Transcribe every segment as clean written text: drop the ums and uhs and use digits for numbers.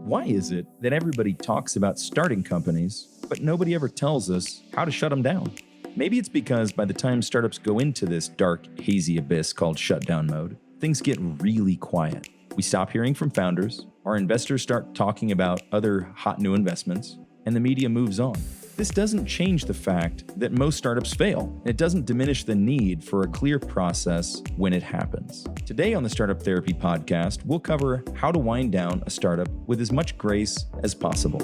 Why is it that everybody talks about starting companies, but nobody ever tells us how to shut them down? Maybe it's because by the time startups go into this dark, hazy abyss called shutdown mode, things get really quiet. We stop hearing from founders, our investors start talking about other hot new investments, and the media moves on. This doesn't change the fact that most startups fail. It doesn't diminish the need for a clear process when it happens. Today on the Startup Therapy Podcast, we'll cover how to wind down a startup with as much grace as possible.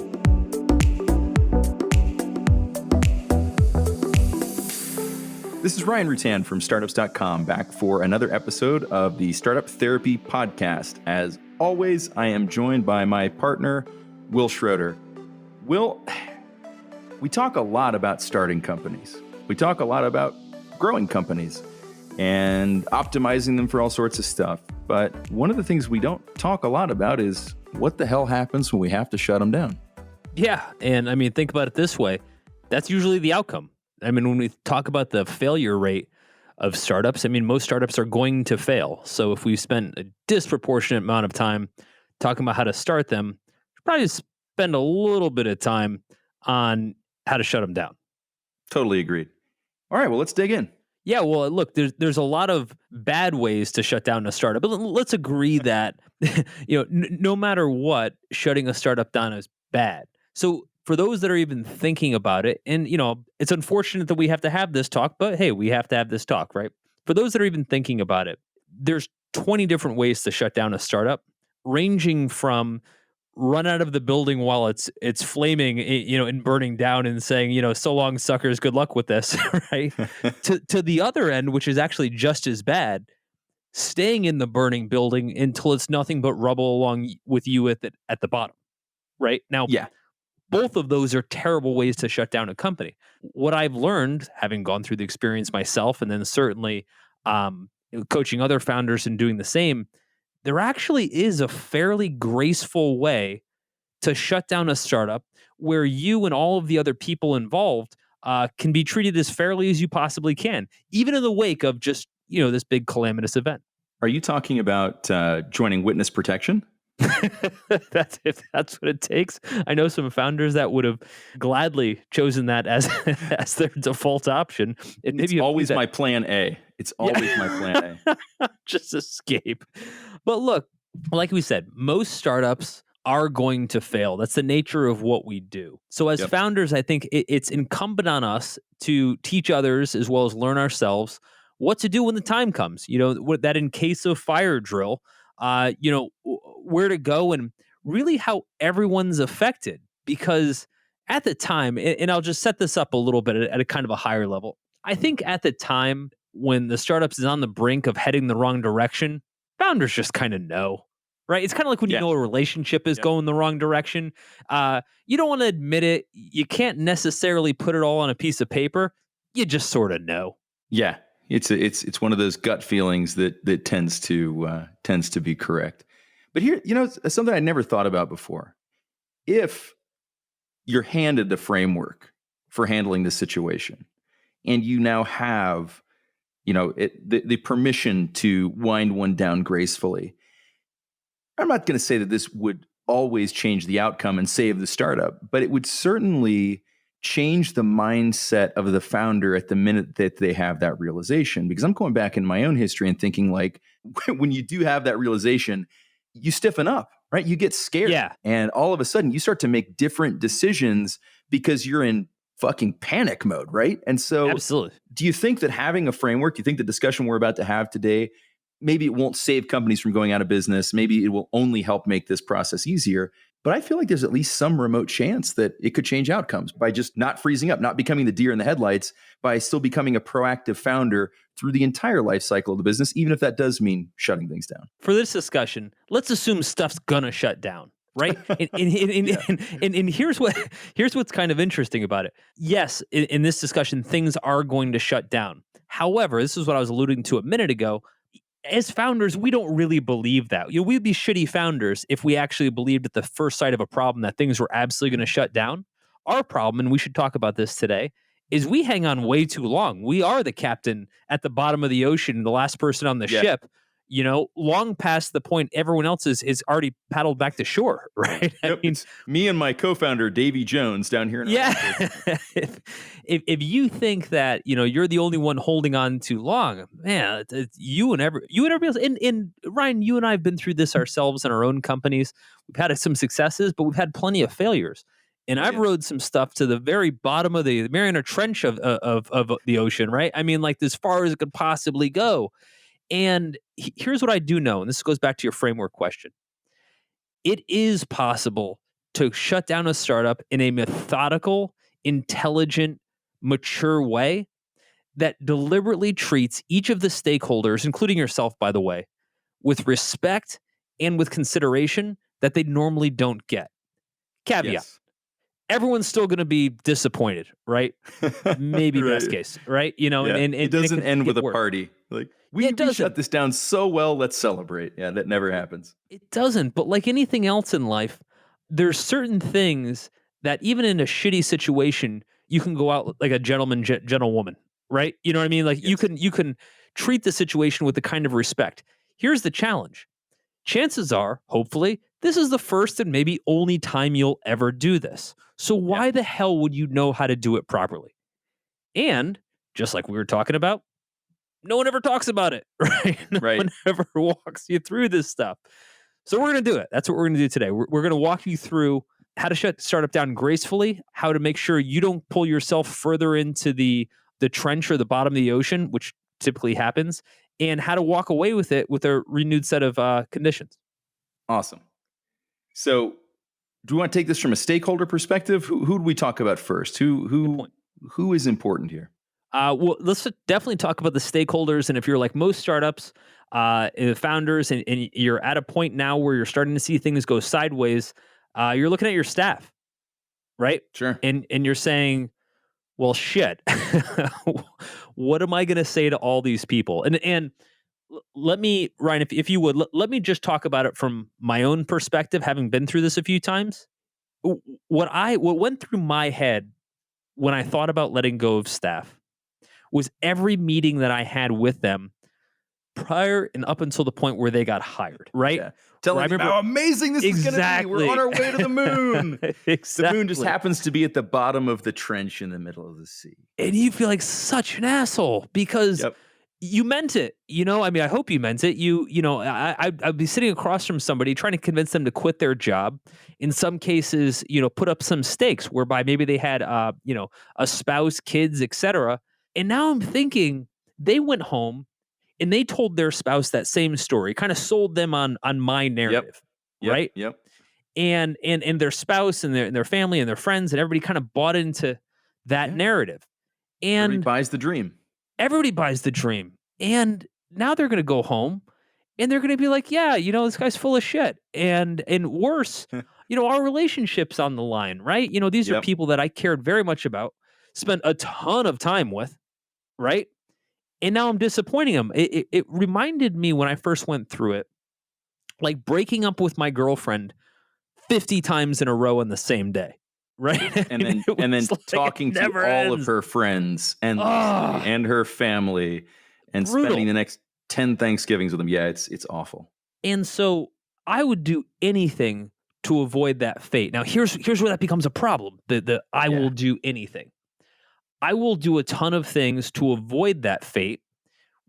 This is Ryan Rutan from Startups.com, back for another episode of the Startup Therapy Podcast. As always, I am joined by my partner, Will Schroeder. Will, we talk a lot about starting companies. We talk a lot about growing companies and optimizing them for all sorts of stuff. But one of the things we don't talk a lot about is what the hell happens when we have to shut them down. Yeah. And I mean, think about it this way. That's usually the outcome. I mean, when we talk about the failure rate of startups, I mean, most startups are going to fail. So if we spend a disproportionate amount of time talking about how to start them, we'll probably spend a little bit of time on how to shut them down. Totally agreed. All right, well, let's dig in. Yeah, well, look, there's a lot of bad ways to shut down a startup, but let's agree that no matter what, shutting a startup down is bad. So for those that are even thinking about it, and it's unfortunate that we have to have this talk, but hey, we have to have this talk, right? For those that are even thinking about it, there's 20 different ways to shut down a startup, ranging from run out of the building while it's flaming, and burning down and saying, so long, suckers, good luck with this, right? to the other end, which is actually just as bad, staying in the burning building until it's nothing but rubble along with you at the bottom, right? Now, yeah. Both of those are terrible ways to shut down a company. What I've learned, having gone through the experience myself, and then certainly coaching other founders and doing the same, there actually is a fairly graceful way to shut down a startup where you and all of the other people involved can be treated as fairly as you possibly can, even in the wake of just, this big calamitous event. Are you talking about joining witness protection? If that's what it takes. I know some founders that would have gladly chosen that as their default option. And maybe it's always my plan A. It's always my plan A. Just escape. But look, like we said, most startups are going to fail. That's the nature of what we do. So as founders, I think it's incumbent on us to teach others as well as learn ourselves what to do when the time comes. That in case of fire drill, where to go and really how everyone's affected. Because at the time, and I'll just set this up a little bit at a kind of a higher level. I think at the time when the startup is on the brink of heading the wrong direction, founders just kind of know, right? It's kind of like when you know a relationship is going the wrong direction. You don't want to admit it. You can't necessarily put it all on a piece of paper. You just sort of know. Yeah. It's one of those gut feelings that tends to be correct. But here, something I never thought about before. If you're handed the framework for handling the situation, and you now have, the permission to wind one down gracefully, I'm not going to say that this would always change the outcome and save the startup, but it would certainly change the mindset of the founder at the minute that they have that realization. Because I'm going back in my own history and thinking, like, when you do have that realization, you stiffen up, right? You get scared. Yeah. And all of a sudden you start to make different decisions because you're in fucking panic mode, right? And so absolutely. Do you think that having a framework, do you think the discussion we're about to have today, maybe it won't save companies from going out of business, maybe it will only help make this process easier, but I feel like there's at least some remote chance that it could change outcomes by just not freezing up, not becoming the deer in the headlights, by still becoming a proactive founder through the entire life cycle of the business, even if that does mean shutting things down. For this discussion, let's assume stuff's gonna shut down, right? and here's what's kind of interesting about it. Yes, in this discussion, things are going to shut down. However, this is what I was alluding to a minute ago. As founders, we don't really believe that. We'd be shitty founders if we actually believed at the first sight of a problem that things were absolutely going to shut down. Our problem, and we should talk about this today, is we hang on way too long. We are the captain at the bottom of the ocean, the last person on the ship. long past the point everyone else is already paddled back to shore, right? Yep, it's me and my co-founder, Davy Jones, down here in if you think that, you're the only one holding on too long, man, it's you and everybody else. And Ryan, you and I have been through this ourselves in our own companies. We've had some successes, but we've had plenty of failures. And I've rode some stuff to the very bottom of the Mariana Trench of the ocean, right? I mean, like as far as it could possibly go. And here's what I do know, and this goes back to your framework question. It is possible to shut down a startup in a methodical, intelligent, mature way that deliberately treats each of the stakeholders, including yourself, by the way, with respect and with consideration that they normally don't get. Caveat. Yes. Everyone's still going to be disappointed, right? Maybe right. Best case, right? And it doesn't end with a party. Like, we shut this down so well, let's celebrate. Yeah, that never happens. It doesn't. But like anything else in life, there's certain things that even in a shitty situation, you can go out like a gentlewoman, right? You know what I mean? Like you can treat the situation with the kind of respect. Here's the challenge. Chances are, hopefully, this is the first and maybe only time you'll ever do this. So why the hell would you know how to do it properly? And just like we were talking about, no one ever talks about it, right? No one ever walks you through this stuff. So we're going to do it. That's what we're going to do today. We're going to walk you through how to shut startup down gracefully, how to make sure you don't pull yourself further into the trench or the bottom of the ocean, which typically happens, and how to walk away with it with a renewed set of conditions. Awesome. So do we want to take this from a stakeholder perspective? Who do we talk about first? Who is important here? Well, let's definitely talk about the stakeholders. And if you're like most startups, the founders, and you're at a point now where you're starting to see things go sideways, you're looking at your staff, right? Sure. And you're saying, well, shit, what am I going to say to all these people? And let me, Ryan, if you would, let me just talk about it from my own perspective, having been through this a few times. What went through my head when I thought about letting go of staff was every meeting that I had with them prior and up until the point where they got hired, right? Yeah. Telling them how amazing this is going to be. We're on our way to the moon. Exactly. The moon just happens to be at the bottom of the trench in the middle of the sea. And you feel like such an asshole because you meant it. I mean, I hope you meant it. I'd be sitting across from somebody trying to convince them to quit their job. In some cases, put up some stakes whereby maybe they had, a spouse, kids, etc. And now I'm thinking they went home and they told their spouse that same story, kind of sold them on my narrative, right? Yep. And their spouse and their family and their friends and everybody kind of bought into that narrative. And everybody buys the dream. Everybody buys the dream. And now they're going to go home and they're going to be like, yeah, this guy's full of shit. And worse, our relationship's on the line, right? These are people that I cared very much about, spent a ton of time with, right? And now I'm disappointing them. It reminded me when I first went through it, like breaking up with my girlfriend 50 times in a row on the same day, right? And then like talking to all of her friends and her family and spending the next 10 Thanksgivings with them. Yeah, it's awful. And so I would do anything to avoid that fate. Now here's where that becomes a problem. I will do anything. I will do a ton of things to avoid that fate,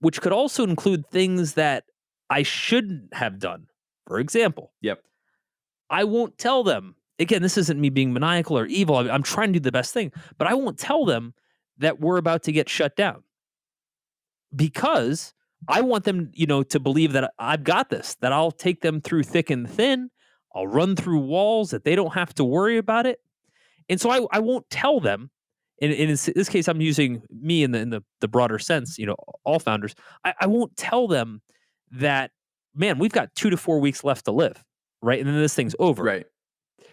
which could also include things that I shouldn't have done. For example, I won't tell them. Again, this isn't me being maniacal or evil. I'm trying to do the best thing, but I won't tell them that we're about to get shut down because I want them, to believe that I've got this, that I'll take them through thick and thin. I'll run through walls, that they don't have to worry about it. And so I won't tell them. And in this case, I'm using me in the broader sense, all founders. I won't tell them that, man, we've got 2 to 4 weeks left to live, right? And then this thing's over. Right.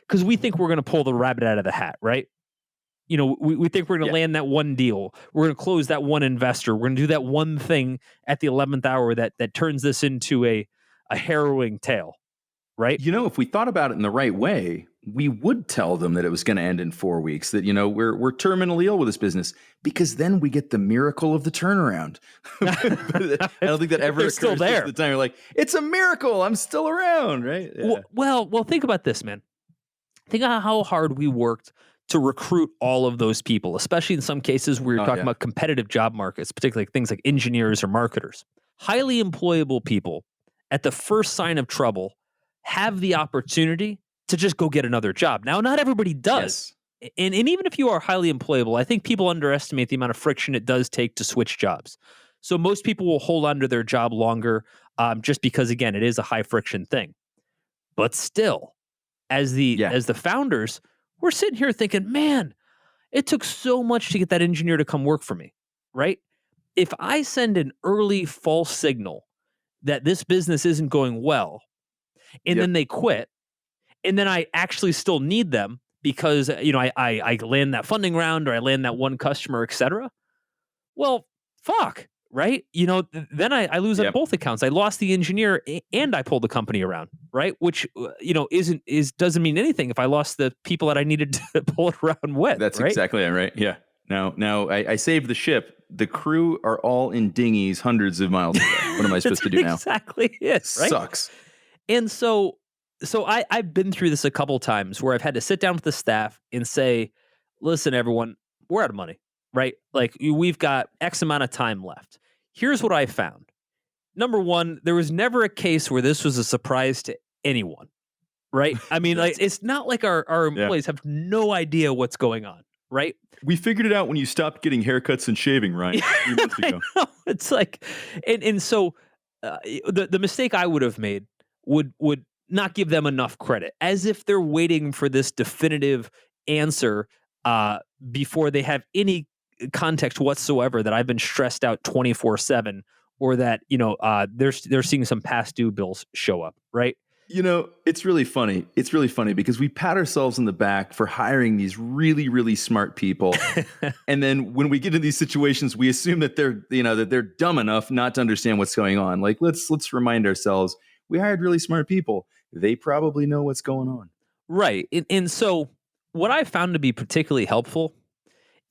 Because we think we're going to pull the rabbit out of the hat, right? We think we're going to land that one deal. We're going to close that one investor. We're going to do that one thing at the 11th hour that turns this into a harrowing tale, right? If we thought about it in the right way, we would tell them that it was going to end in 4 weeks, that, we're terminally ill with this business, because then we get the miracle of the turnaround. I don't think that ever occurs still there. at the time. You're like, it's a miracle, I'm still around, right? Yeah. Well, think about this, man. Think about how hard we worked to recruit all of those people, especially in some cases where you're talking about competitive job markets, particularly things like engineers or marketers. Highly employable people at the first sign of trouble have the opportunity to just go get another job. Now, not everybody does. Yes. And even if you are highly employable, I think people underestimate the amount of friction it does take to switch jobs. So most people will hold on to their job longer just because, again, it is a high friction thing. But still, as the founders, we're sitting here thinking, man, it took so much to get that engineer to come work for me, right? If I send an early false signal that this business isn't going well, and then they quit, and then I actually still need them because, I land that funding round or I land that one customer, et cetera. Well, fuck, right? Then I lose on both accounts. I lost the engineer and I pulled the company around, right? Which, doesn't mean anything if I lost the people that I needed to pull it around with. That's right? Exactly right. Yeah. Now I saved the ship. The crew are all in dinghies hundreds of miles away. What am I supposed to do now? Exactly it, right? Sucks. And so I've been through this a couple times where I've had to sit down with the staff and say, listen, everyone, we're out of money, right? Like, we've got X amount of time left. Here's what I found. Number one, there was never a case where this was a surprise to anyone, right? I mean, like, it's not like our employees have no idea what's going on, right? We figured it out when you stopped getting haircuts and shaving, Ryan, 3 months ago. I know. It's like, and so the mistake I would have made would not give them enough credit, as if they're waiting for this definitive answer before they have any context whatsoever that I've been stressed out 24/7, or that they're seeing some past due bills show up, right? It's really funny. It's really funny because we pat ourselves in the back for hiring these really, really smart people. And then when we get in these situations, we assume that they're dumb enough not to understand what's going on. Like, let's remind ourselves, we hired really smart people. They probably know what's going on. Right. And so what I found to be particularly helpful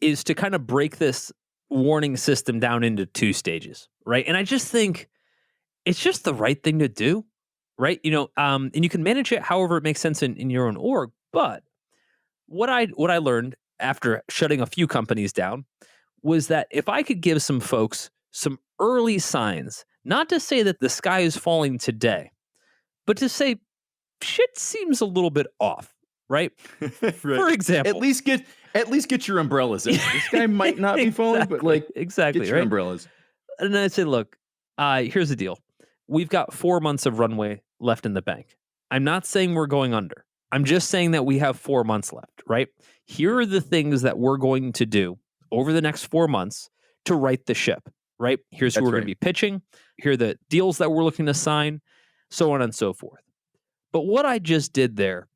is to kind of break this warning system down into 2 stages, right? And I just think it's just the right thing to do. Right. And you can manage it however it makes sense in your own org. But what I learned after shutting a few companies down was that if I could give some folks some early signs, not to say that the sky is falling today, but to say shit seems a little bit off. Right. Right. For example, at least get your umbrellas out. This guy might not be falling, but get your umbrellas. And then I say, look, here's the deal. We've got 4 months of runway left in the bank. I'm not saying we're going under. I'm just saying that we have 4 months left, right? Here are the things that we're going to do over the next 4 months to right the ship, right? Here's who we're going to be pitching. Here are the deals that we're looking to sign, so on and so forth. But what I just did there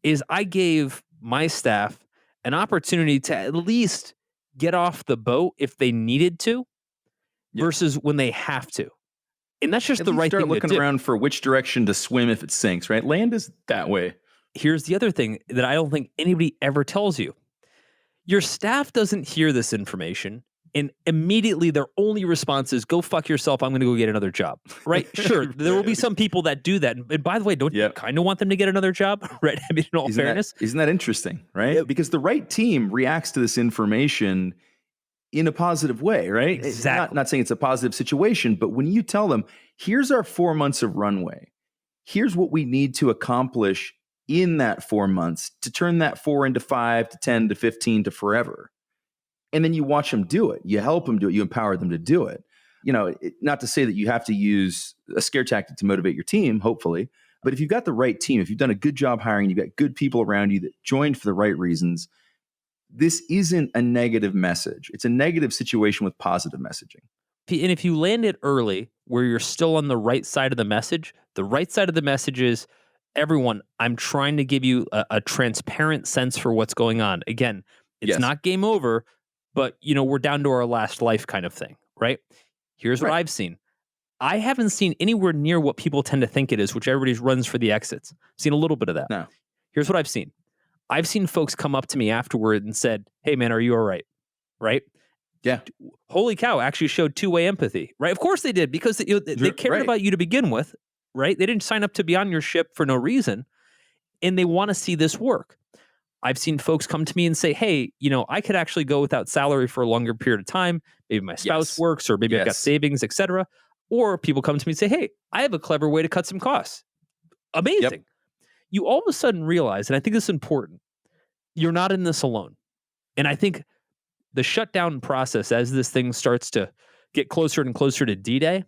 is I gave my staff an opportunity to at least get off the boat if they needed to, versus when they have to. And that's just the right thing to do. Start looking around for which direction to swim if it sinks, right? Land is that way. Here's the other thing that I don't think anybody ever tells you. Your staff doesn't hear this information, and immediately their only response is, go fuck yourself, I'm going to go get another job, right? Sure, there will be some people that do that. And by the way, don't you kind of want them to get another job, right? I mean, in all fairness. Isn't that interesting, right? Because the right team reacts to this information in a positive way, right? Exactly. Not saying it's a positive situation, but when you tell them, here's our 4 months of runway, here's what we need to accomplish in that 4 months to turn that 4 into 5 to 10 to 15 to forever. And then you watch them do it. You help them do it. You empower them to do it. Not to say that you have to use a scare tactic to motivate your team, hopefully, but if you've got the right team, if you've done a good job hiring, you've got good people around you that joined for the right reasons, this isn't a negative message. It's a negative situation with positive messaging. And if you land it early where you're still on the right side of the message is, everyone, I'm trying to give you a transparent sense for what's going on. Again, it's not game over, but we're down to our last life kind of thing, right? Here's what I've seen. I haven't seen anywhere near what people tend to think it is, which everybody runs for the exits. I've seen a little bit of that. No. Here's what I've seen. I've seen folks come up to me afterward and said, "Hey man, are you all right?" Right? Yeah. Holy cow, actually showed two-way empathy, right? Of course they did, because they cared Right. about you to begin with, right? They didn't sign up to be on your ship for no reason, and they want to see this work. I've seen folks come to me and say, "Hey, I could actually go without salary for a longer period of time. Maybe my spouse Yes. works, or maybe I've got Yes. savings, etc." Or people come to me and say, "Hey, I have a clever way to cut some costs." Amazing. Yep. You all of a sudden realize, and I think this is important, you're not in this alone. And I think the shutdown process, as this thing starts to get closer and closer to D-Day,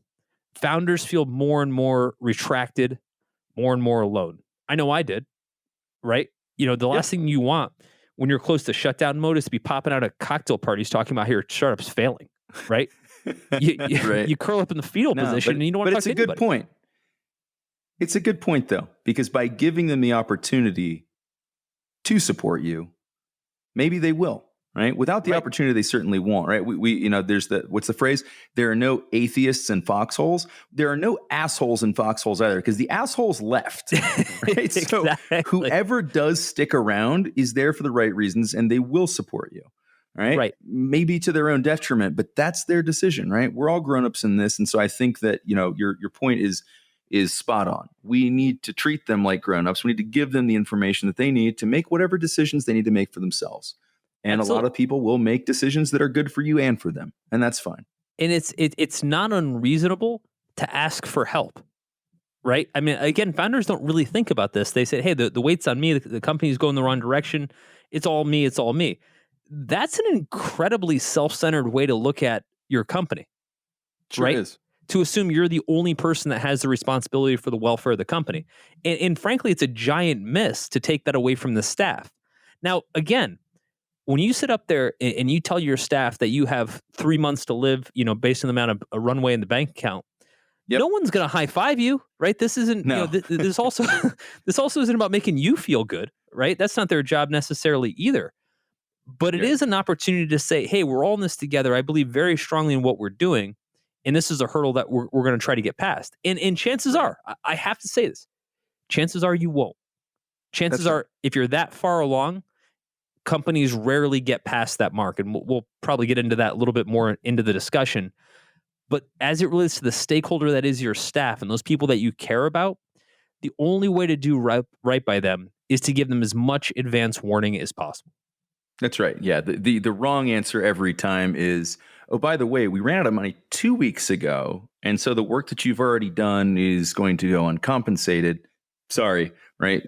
founders feel more and more retracted, more and more alone. I know I did, right? The last thing you want when you're close to shutdown mode is to be popping out at cocktail parties talking about how your startup's failing, right? Right. You curl up in the fetal position and you don't want to talk to anybody. But it's a good point. It's a good point, though, because by giving them the opportunity to support you, maybe they will. Right. Without the opportunity, they certainly won't. Right. We there's what's the phrase? There are no atheists in foxholes. There are no assholes in foxholes either, because the assholes left. Right. Exactly. So whoever does stick around is there for the right reasons, and they will support you. Right. Maybe to their own detriment, but that's their decision. Right. We're all grown-ups in this. And so I think that, your point is spot on. We need to treat them like grown-ups. We need to give them the information that they need to make whatever decisions they need to make for themselves. And Absolutely. a lot of people will make decisions that are good for you and for them. And that's fine. And it's not unreasonable to ask for help, right? I mean, again, founders don't really think about this. They say, hey, the weight's on me. The company's going the wrong direction. It's all me. It's all me. That's an incredibly self-centered way to look at your company, Sure right? is. To assume you're the only person that has the responsibility for the welfare of the company. And frankly, it's a giant miss to take that away from the staff. Now, again, when you sit up there and you tell your staff that you have 3 months to live, based on the amount of a runway in the bank account, no one's going to high five you, right? This isn't, this also isn't about making you feel good, right? That's not their job necessarily either. But it is an opportunity to say, hey, we're all in this together. I believe very strongly in what we're doing. And this is a hurdle that we're going to try to get past. And chances are, I have to say this, chances are you won't. Chances are, if you're that far along, companies rarely get past that mark. And we'll probably get into that a little bit more into the discussion. But as it relates to the stakeholder that is your staff and those people that you care about, the only way to do right by them is to give them as much advance warning as possible. That's right. Yeah. The wrong answer every time is, oh, by the way, we ran out of money 2 weeks ago. And so the work that you've already done is going to go uncompensated. Sorry, right?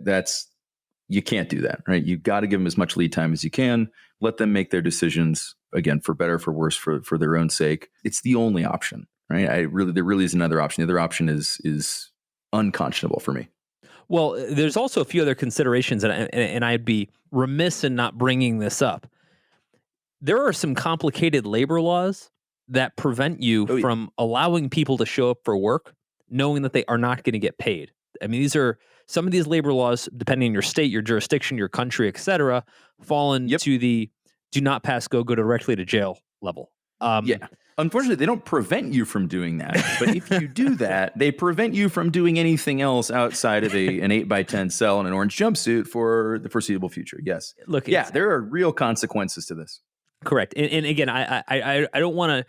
You can't do that, right? You've got to give them as much lead time as you can. Let them make their decisions, again, for better, for worse, for their own sake. It's the only option, right? There really is another option. The other option is unconscionable for me. Well, there's also a few other considerations, and I'd be remiss in not bringing this up. There are some complicated labor laws that prevent you from allowing people to show up for work knowing that they are not going to get paid. I mean, some of these labor laws, depending on your state, your jurisdiction, your country, et cetera, fall into the do not pass go directly to jail level. Unfortunately, they don't prevent you from doing that. But if you do that, they prevent you from doing anything else outside of an 8x10 cell and an orange jumpsuit for the foreseeable future. Yes. Look, there are real consequences to this. Correct. And again, I don't want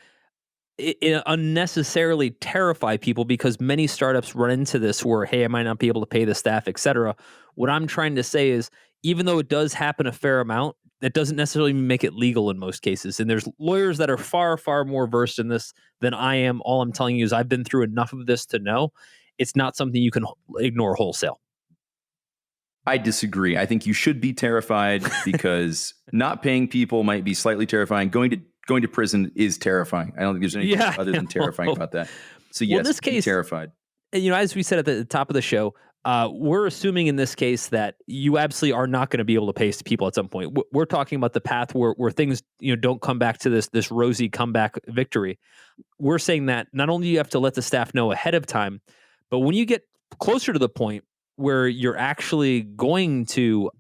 to unnecessarily terrify people, because many startups run into this where, hey, I might not be able to pay the staff, et cetera. What I'm trying to say is, even though it does happen a fair amount, that doesn't necessarily make it legal in most cases. And there's lawyers that are far, far more versed in this than I am. All I'm telling you is I've been through enough of this to know it's not something you can ignore wholesale. I disagree. I think you should be terrified, because not paying people might be slightly terrifying. Going to prison is terrifying. I don't think there's anything other than terrifying about that. So yes, in this case, be terrified. As we said at the top of the show, we're assuming in this case that you absolutely are not going to be able to pay people at some point. We're talking about the path where things don't come back to this rosy comeback victory. We're saying that not only do you have to let the staff know ahead of time, but when you get closer to the point where you're actually going to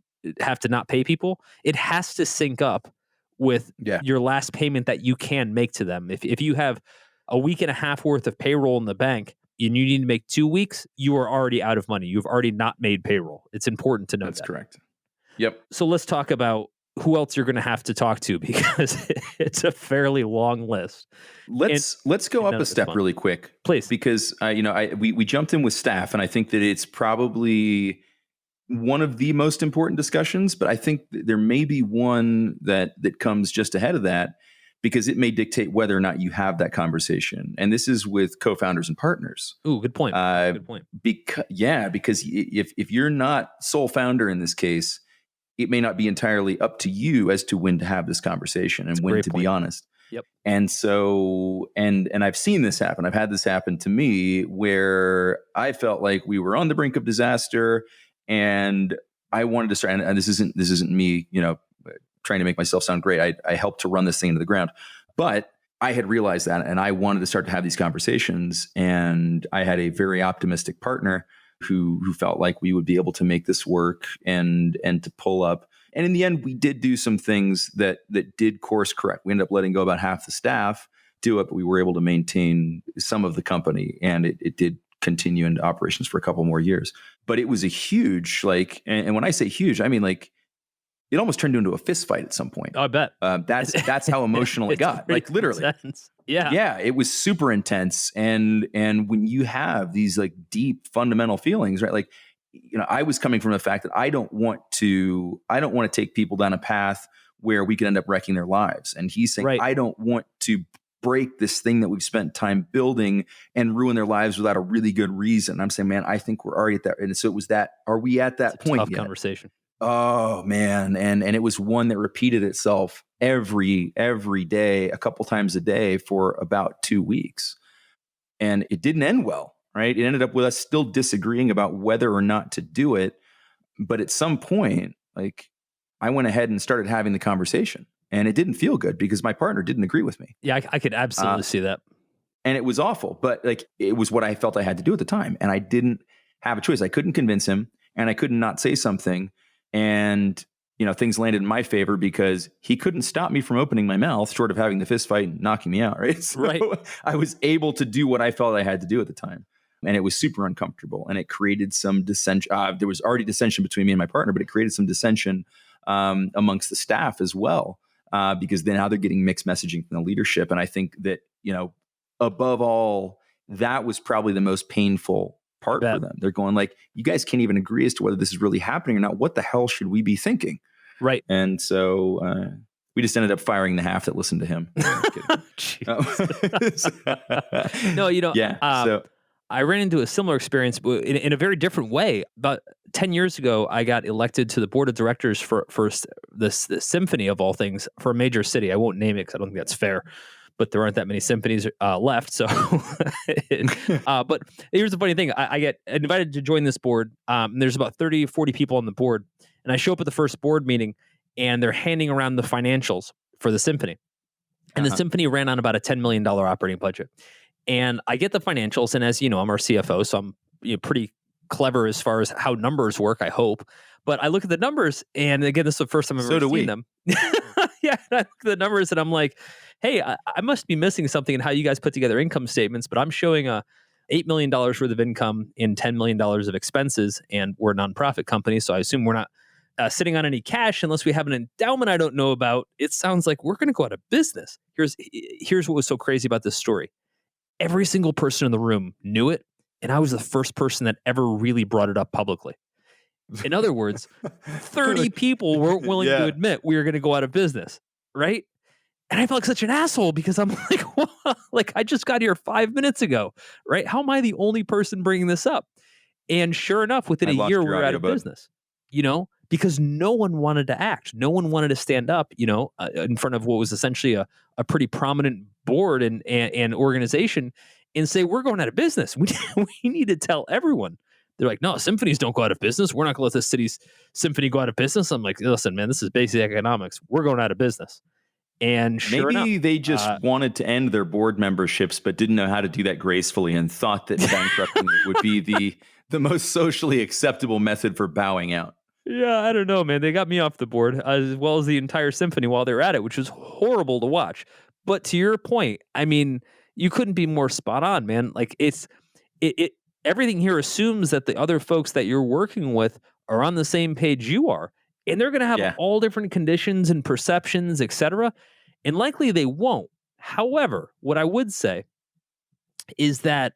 have to not pay people, it has to sync up with your last payment that you can make to them. If you have a week and a half worth of payroll in the bank and you need to make 2 weeks, you are already out of money. You've already not made payroll. It's important to know That's correct. Yep. So let's talk about who else you're going to have to talk to, because it's a fairly long list. Let's go and up none a of it's step fun. really quick, Please. because we jumped in with staff, and I think that it's probably one of the most important discussions. But I think there may be one that comes just ahead of that, because it may dictate whether or not you have that conversation. And this is with co-founders and partners. Ooh, good point. Good point. Because if you're not sole founder in this case, it may not be entirely up to you as to when to have this conversation and when to be honest. Yep. And so, and I've seen this happen. I've had this happen to me where I felt like we were on the brink of disaster, and I wanted to start. And this isn't me, trying to make myself sound great. I helped to run this thing into the ground, but I had realized that, and I wanted to start to have these conversations. And I had a very optimistic partner who felt like we would be able to make this work and to pull up. And in the end, we did do some things that did course correct. We ended up letting go about half the staff do it, but we were able to maintain some of the company, and it did continue into operations for a couple more years. But it was a huge, and when I say huge, I mean it almost turned into a fist fight at some point. Oh, I bet. That's how emotional it got. Like literally. Intense. Yeah. Yeah. It was super intense. And when you have these deep fundamental feelings, right? I was coming from the fact that I don't want to take people down a path where we could end up wrecking their lives. And he's saying, I don't want to break this thing that we've spent time building and ruin their lives without a really good reason. I'm saying, man, I think we're already at that. And so it was that, are we at that point tough yet? Conversation. Oh man. And it was one that repeated itself every day, a couple times a day for about 2 weeks. And it didn't end well, right? It ended up with us still disagreeing about whether or not to do it. But at some point, I went ahead and started having the conversation, and it didn't feel good because my partner didn't agree with me. Yeah, I could absolutely see that. And it was awful, but it was what I felt I had to do at the time. And I didn't have a choice. I couldn't convince him, and I couldn't not say something. And, things landed in my favor because he couldn't stop me from opening my mouth short of having the fist fight and knocking me out. Right. So right. I was able to do what I felt I had to do at the time. And it was super uncomfortable, and it created some dissension. There was already dissension between me and my partner, but it created some dissension amongst the staff as well, because then now they're getting mixed messaging from the leadership. And I think that, above all, that was probably the most painful part for them. They're going you guys can't even agree as to whether this is really happening or not. What the hell should we be thinking? Right. And so we just ended up firing the half that listened to him. No, yeah. So I ran into a similar experience in a very different way. About 10 years ago, I got elected to the board of directors for the symphony of all things for a major city. I won't name it because I don't think that's fair, but there aren't that many symphonies left. So, but here's the funny thing. I get invited to join this board. There's about 30, 40 people on the board. And I show up at the first board meeting, and they're handing around the financials for the symphony. And the symphony ran on about a $10 million operating budget. And I get the financials, and as you know, I'm our CFO, so I'm pretty clever as far as how numbers work, I hope. But I look at the numbers, and again, this is the first time I've ever seen them. Yeah, I look at the numbers, and I'm like, hey, I must be missing something in how you guys put together income statements, but I'm showing a $8 million worth of income in $10 million of expenses, and we're a nonprofit company, so I assume we're not sitting on any cash unless we have an endowment I don't know about. It sounds like we're going to go out of business. Here's what was so crazy about this story. Every single person in the room knew it, and I was the first person that ever really brought it up publicly. In other words, 30 people weren't willing to admit we were going to go out of business, right? And I felt like such an asshole because I'm like, well, I just got here 5 minutes ago, right? How am I the only person bringing this up? And sure enough, within a year, we're out of business, because no one wanted to act. No one wanted to stand up, in front of what was essentially a pretty prominent board and organization and say, we're going out of business. We need to tell everyone. They're like, no, symphonies don't go out of business. We're not going to let this city's symphony go out of business. I'm like, listen, man, this is basic economics. We're going out of business. And sure maybe enough, they just wanted to end their board memberships, but didn't know how to do that gracefully, and thought that bankrupting would be the most socially acceptable method for bowing out. Yeah, I don't know, man. They got me off the board as well as the entire symphony while they were at it, which was horrible to watch. But to your point, I mean, you couldn't be more spot on, man. Everything here assumes that the other folks that you're working with are on the same page you are. And they're going to have Yeah. all different conditions and perceptions, etc. And likely they won't. However, what I would say is that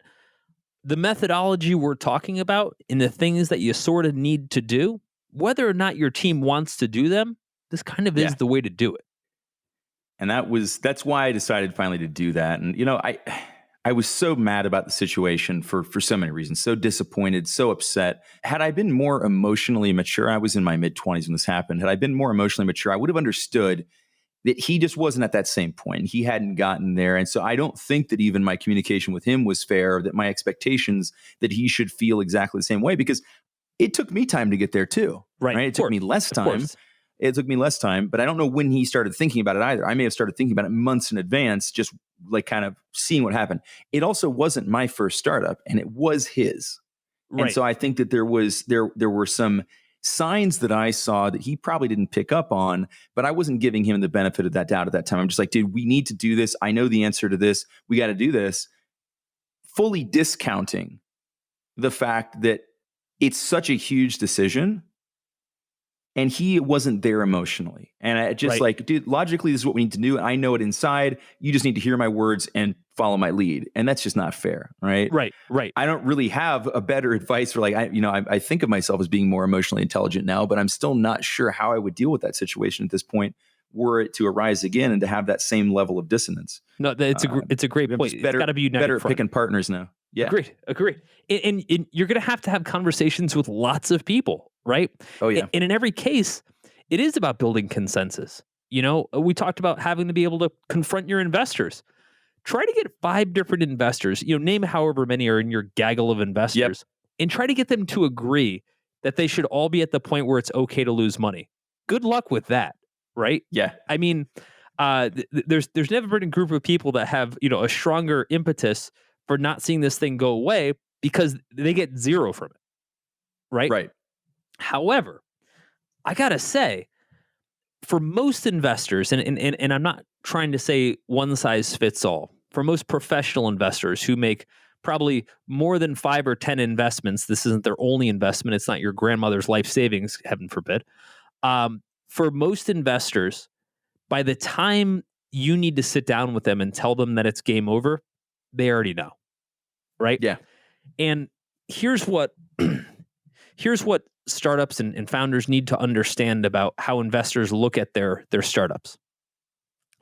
the methodology we're talking about and the things that you sort of need to do, whether or not your team wants to do them, this kind of Yeah. is the way to do it. And that's why I decided finally to do that. And, I was so mad about the situation for so many reasons, so disappointed, so upset. Had I been more emotionally mature, I was in my mid-20s when this happened. Had I been more emotionally mature, I would have understood that he just wasn't at that same point. He hadn't gotten there. And so I don't think that even my communication with him was fair, that my expectations that he should feel exactly the same way, because it took me time to get there too. Right. It took me less time. It took me less time, but I don't know when he started thinking about it either. I may have started thinking about it months in advance, just like kind of seeing what happened. It also wasn't my first startup, and it was his. Right. And so I think that there were some signs that I saw that he probably didn't pick up on, but I wasn't giving him the benefit of that doubt at that time. I'm just like, dude, we need to do this. I know the answer to this. We got to do this. Fully discounting the fact that it's such a huge decision. And he wasn't there emotionally. And I just like, dude, logically, this is what we need to do. I know it inside. You just need to hear my words and follow my lead. And that's just not fair. Right. I don't really have a better advice for I think of myself as being more emotionally intelligent now, but I'm still not sure how I would deal with that situation at this point, were it to arise again and to have that same level of dissonance. No, it's a great point. It's got to be united better at picking partners now. Yeah. Agreed. And you're going to have conversations with lots of people, right? Oh, yeah. And in every case, it is about building consensus. We talked about having to be able to confront your investors. Try to get 5 different investors, name however many are in your gaggle of investors, and try to get them to agree that they should all be at the point where it's okay to lose money. Good luck with that, right? Yeah. I mean, there's never been a group of people that have, a stronger impetus for not seeing this thing go away because they get 0 from it. Right. However, I gotta say, for most investors, and I'm not trying to say one size fits all, for most professional investors who make probably more than 5 or 10 investments, this isn't their only investment. It's not your grandmother's life savings, heaven forbid. For most investors, by the time you need to sit down with them and tell them that it's game over, they already know. Right? Yeah. And here's what startups and founders need to understand about how investors look at their startups.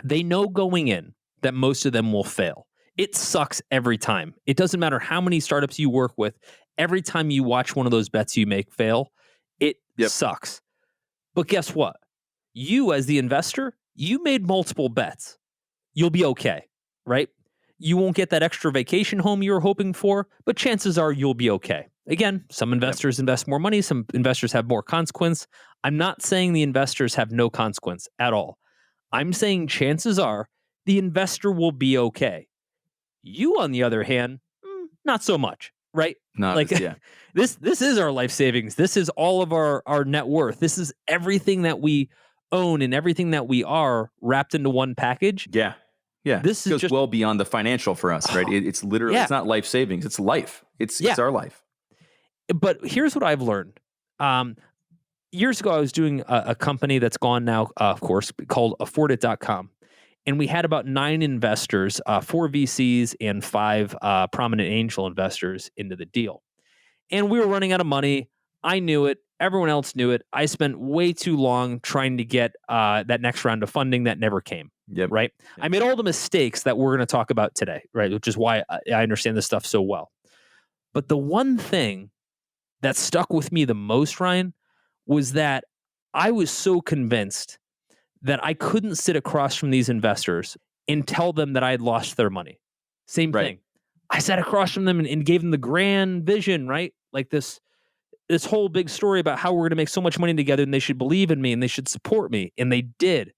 They know going in that most of them will fail. It sucks every time. It doesn't matter how many startups you work with. Every time you watch one of those bets you make fail, it sucks. But guess what? You as the investor, you made multiple bets. You'll be okay, right? You won't get that extra vacation home you were hoping for, but chances are you'll be okay. Again, some investors invest more money, some investors have more consequence. I'm not saying the investors have no consequence at all. I'm saying chances are the investor will be okay. You, on the other hand, not so much, right? This is our life savings. This is all of our net worth. This is everything that we own and everything that we are wrapped into one package. Yeah. Yeah. This goes well beyond the financial for us, right? It's literally, it's not life savings. It's life. It's our life. But here's what I've learned. Years ago, I was doing a company that's gone now, of course, called affordit.com. And we had about 9 investors, 4 VCs and 5 prominent angel investors into the deal. And we were running out of money. I knew it. Everyone else knew it. I spent way too long trying to get that next round of funding that never came. Right. I made all the mistakes that we're going to talk about today, right? Which is why I understand this stuff so well. But the one thing that stuck with me the most, Ryan, was that I was so convinced that I couldn't sit across from these investors and tell them that I had lost their money. Same thing. I sat across from them and gave them the grand vision, right? Like this whole big story about how we're going to make so much money together and they should believe in me and they should support me. And they did.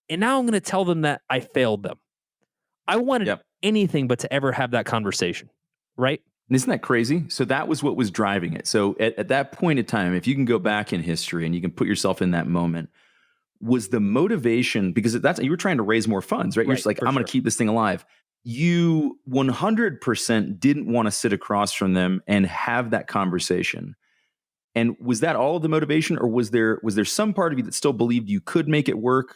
And now I'm going to tell them that I failed them. I wanted anything but to ever have that conversation, right? And isn't that crazy? So that was what was driving it. So at that point in time, if you can go back in history and you can put yourself in that moment, was the motivation, because you were trying to raise more funds, right? You're just like, I'm going to keep this thing alive. You 100% didn't want to sit across from them and have that conversation. And was that all of the motivation, or was there some part of you that still believed you could make it work?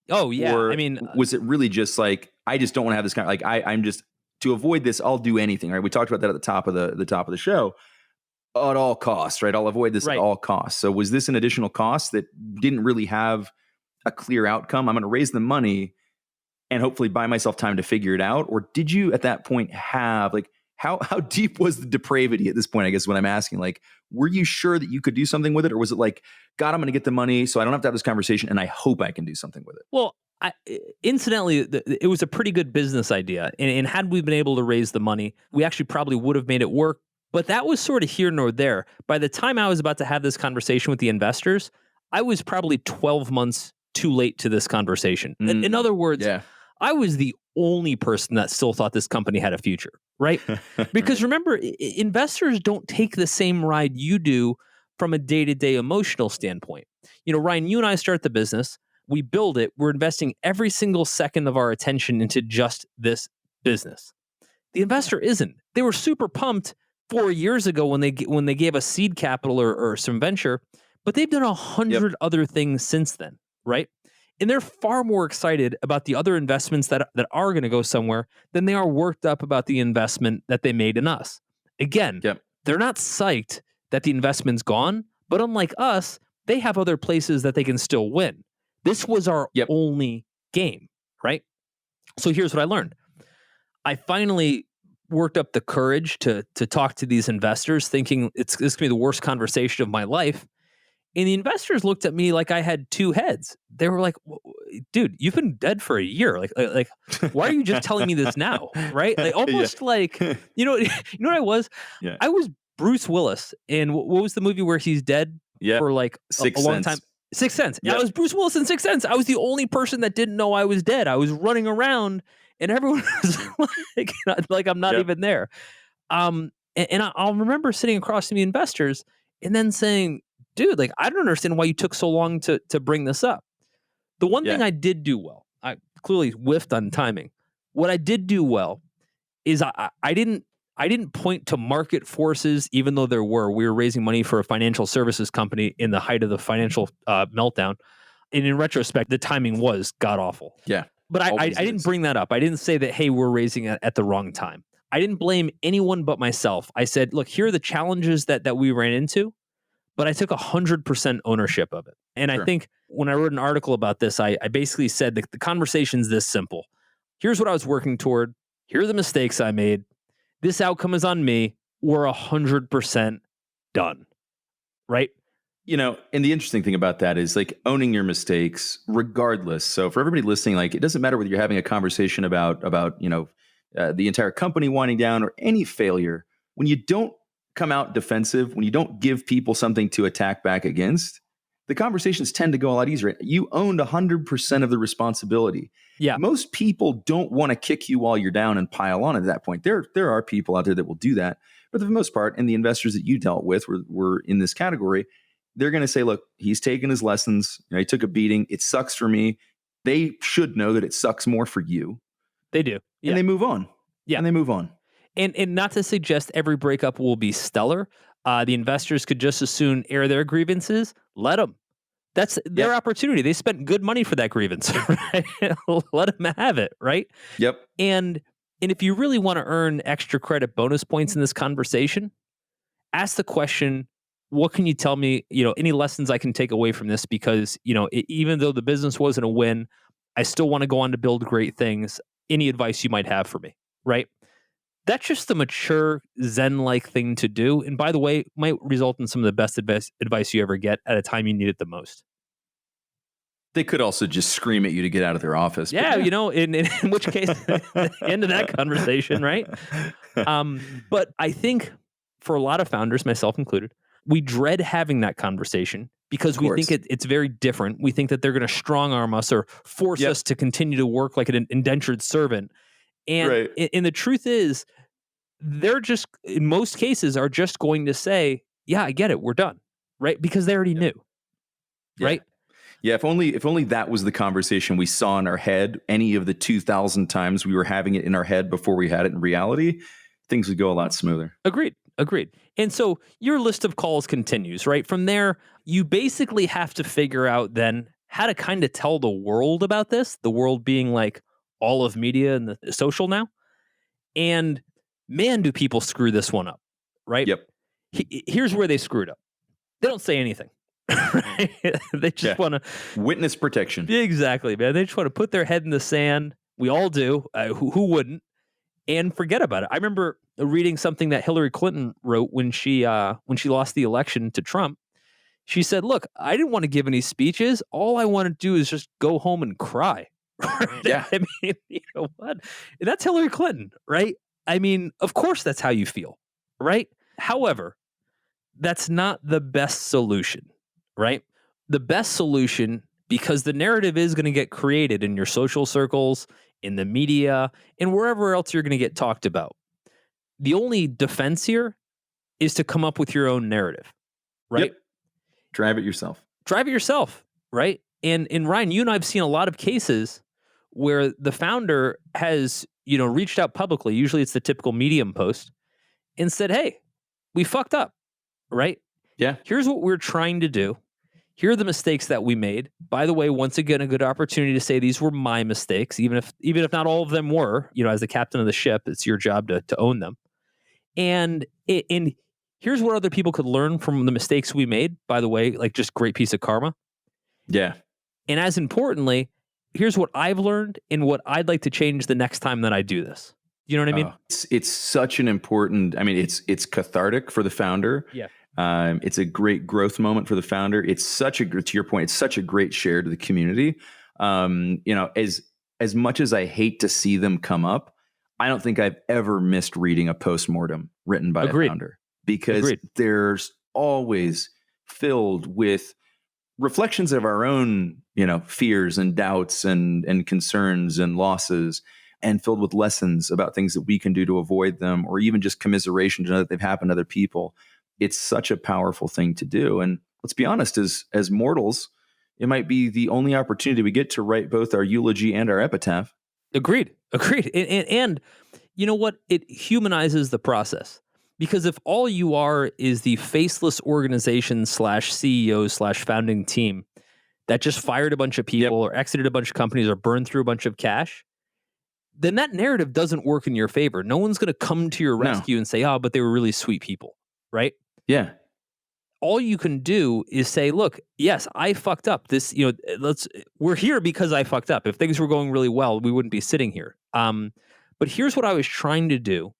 Oh yeah. Or I mean, was it really just like, I just don't want to have this kind of, like, I'm just, to avoid this, I'll do anything, right? We talked about that at the top of the show. At all costs, right? I'll avoid this at all costs. So was this an additional cost that didn't really have a clear outcome? I'm going to raise the money and hopefully buy myself time to figure it out. Or did you at that point have, like, how deep was the depravity at this point? I guess is what I'm asking. Like, were you sure that you could do something with it? Or was it like, God, I'm going to get the money, so I don't have to have this conversation, and I hope I can do something with it? Well, incidentally, it was a pretty good business idea. And had we been able to raise the money, we actually probably would have made it work. But that was sort of here nor there. By the time I was about to have this conversation with the investors, I was probably 12 months too late to this conversation. In other words, I was the only person that still thought this company had a future, right? Because remember, investors don't take the same ride you do from a day-to-day emotional standpoint. You know, Ryan, you and I start the business, we build it, we're investing every single second of our attention into just this business. The investor isn't. They were super pumped 4 years ago when they gave us seed capital or some venture, but they've done 100 other things since then, right? And they're far more excited about the other investments that are going to go somewhere than they are worked up about the investment that they made in us. Again, they're not psyched that the investment's gone, but unlike us, they have other places that they can still win. This was our only game, right? So here's what I learned. I finally worked up the courage to talk to these investors, thinking this going to be the worst conversation of my life. And the investors looked at me like I had two heads. They were like, dude, you've been dead for a year. Like, why are you just telling me this now? Right? Like, almost like, you know what I was? Yeah. I was Bruce Willis in, what was the movie where he's dead for like a long time? Sixth Sense. Yep. I was Bruce Willis in Sixth Sense. I was the only person that didn't know I was dead. I was running around and everyone was like I'm not even there. And I'll remember sitting across from the investors and then saying, dude, like, I don't understand why you took so long to bring this up. The one thing I did do well, I clearly whiffed on timing. What I did do well is I didn't point to market forces, even though we were raising money for a financial services company in the height of the financial meltdown. And in retrospect, the timing was god awful. Yeah. But I didn't bring that up. I didn't say that, hey, we're raising it at the wrong time. I didn't blame anyone but myself. I said, look, here are the challenges that we ran into, but I took 100% ownership of it. And I think when I wrote an article about this, I basically said the conversation's this simple. Here's what I was working toward. Here are the mistakes I made. This outcome is on me. We're 100% done. Right? You know, and the interesting thing about that is, like, owning your mistakes regardless. So for everybody listening, like, it doesn't matter whether you're having a conversation about the entire company winding down or any failure. When you don't come out defensive, when you don't give people something to attack back against, the conversations tend to go a lot easier. You owned 100% of the responsibility. Yeah. Most people don't want to kick you while you're down and pile on at that point. There are people out there that will do that. But for the most part, and the investors that you dealt with were in this category, they're going to say, look, he's taken his lessons. He took a beating. It sucks for me. They should know that it sucks more for you. They do. Yeah. And they move on. Yeah. And they move on. And not to suggest every breakup will be stellar. The investors could just as soon air their grievances. Let them. That's their opportunity. They spent good money for that grievance. Right? Let them have it. Right? Yep. And if you really want to earn extra credit bonus points in this conversation, ask the question, what can you tell me, any lessons I can take away from this? Because, even though the business wasn't a win, I still want to go on to build great things. Any advice you might have for me, right? That's just the mature Zen-like thing to do. And by the way, might result in some of the best advice you ever get at a time you need it the most. They could also just scream at you to get out of their office. Yeah, in which case, end of that conversation, right? But I think for a lot of founders, myself included, we dread having that conversation because we think it's very different. We think that they're going to strong arm us or force us to continue to work like an indentured servant. And, and the truth is, they're just, in most cases, are just going to say, yeah, I get it. We're done. Right? Because they already knew. Right? Yeah. If only that was the conversation we saw in our head, any of the 2,000 times we were having it in our head before we had it in reality, things would go a lot smoother. Agreed. Agreed. And so your list of calls continues, right? From there, you basically have to figure out then how to kind of tell the world about this, the world being like all of media and the social now. And man, do people screw this one up, right? Yep. Here's where they screwed up. They don't say anything. Right? They just want to witness protection. Exactly, man. They just want to put their head in the sand. We all do. Who wouldn't? And forget about it. I remember reading something that Hillary Clinton wrote when she lost the election to Trump. She said, "Look, I didn't want to give any speeches. All I want to do is just go home and cry." Right? Yeah. I mean, you know what? And that's Hillary Clinton, right? I mean, of course that's how you feel, right? However, that's not the best solution, right? The best solution, because the narrative is going to get created in your social circles, in the media, and wherever else you're going to get talked about. The only defense here is to come up with your own narrative, right? Yep. Drive it yourself. Drive it yourself, right? And Ryan, you and I have seen a lot of cases where the founder has, reached out publicly. Usually it's the typical Medium post and said, "Hey, we fucked up," right? Yeah. Here's what we're trying to do. Here are the mistakes that we made. By the way, once again, a good opportunity to say these were my mistakes, even if not all of them were. As the captain of the ship, it's your job to own them. And here's what other people could learn from the mistakes we made. By the way, like just great piece of karma. Yeah. And as importantly, here's what I've learned and what I'd like to change the next time that I do this. You know what I mean? It's such an important. I mean, it's cathartic for the founder. Yeah. It's a great growth moment for the founder. To your point, it's such a great share to the community. As much as I hate to see them come up, I don't think I've ever missed reading a postmortem written by a founder, because there's always filled with reflections of our own, fears and doubts and concerns and losses, and filled with lessons about things that we can do to avoid them, or even just commiseration to know that they've happened to other people. It's such a powerful thing to do. And let's be honest, as mortals, it might be the only opportunity we get to write both our eulogy and our epitaph. Agreed. And you know what? It humanizes the process. Because if all you are is the faceless organization / CEO / founding team that just fired a bunch of people or exited a bunch of companies or burned through a bunch of cash, then that narrative doesn't work in your favor. No one's going to come to your rescue and say, "Oh, but they were really sweet people," right? Yeah. All you can do is say, "Look, yes, I fucked up. This, we're here because I fucked up. If things were going really well, we wouldn't be sitting here. But here's what I was trying to do.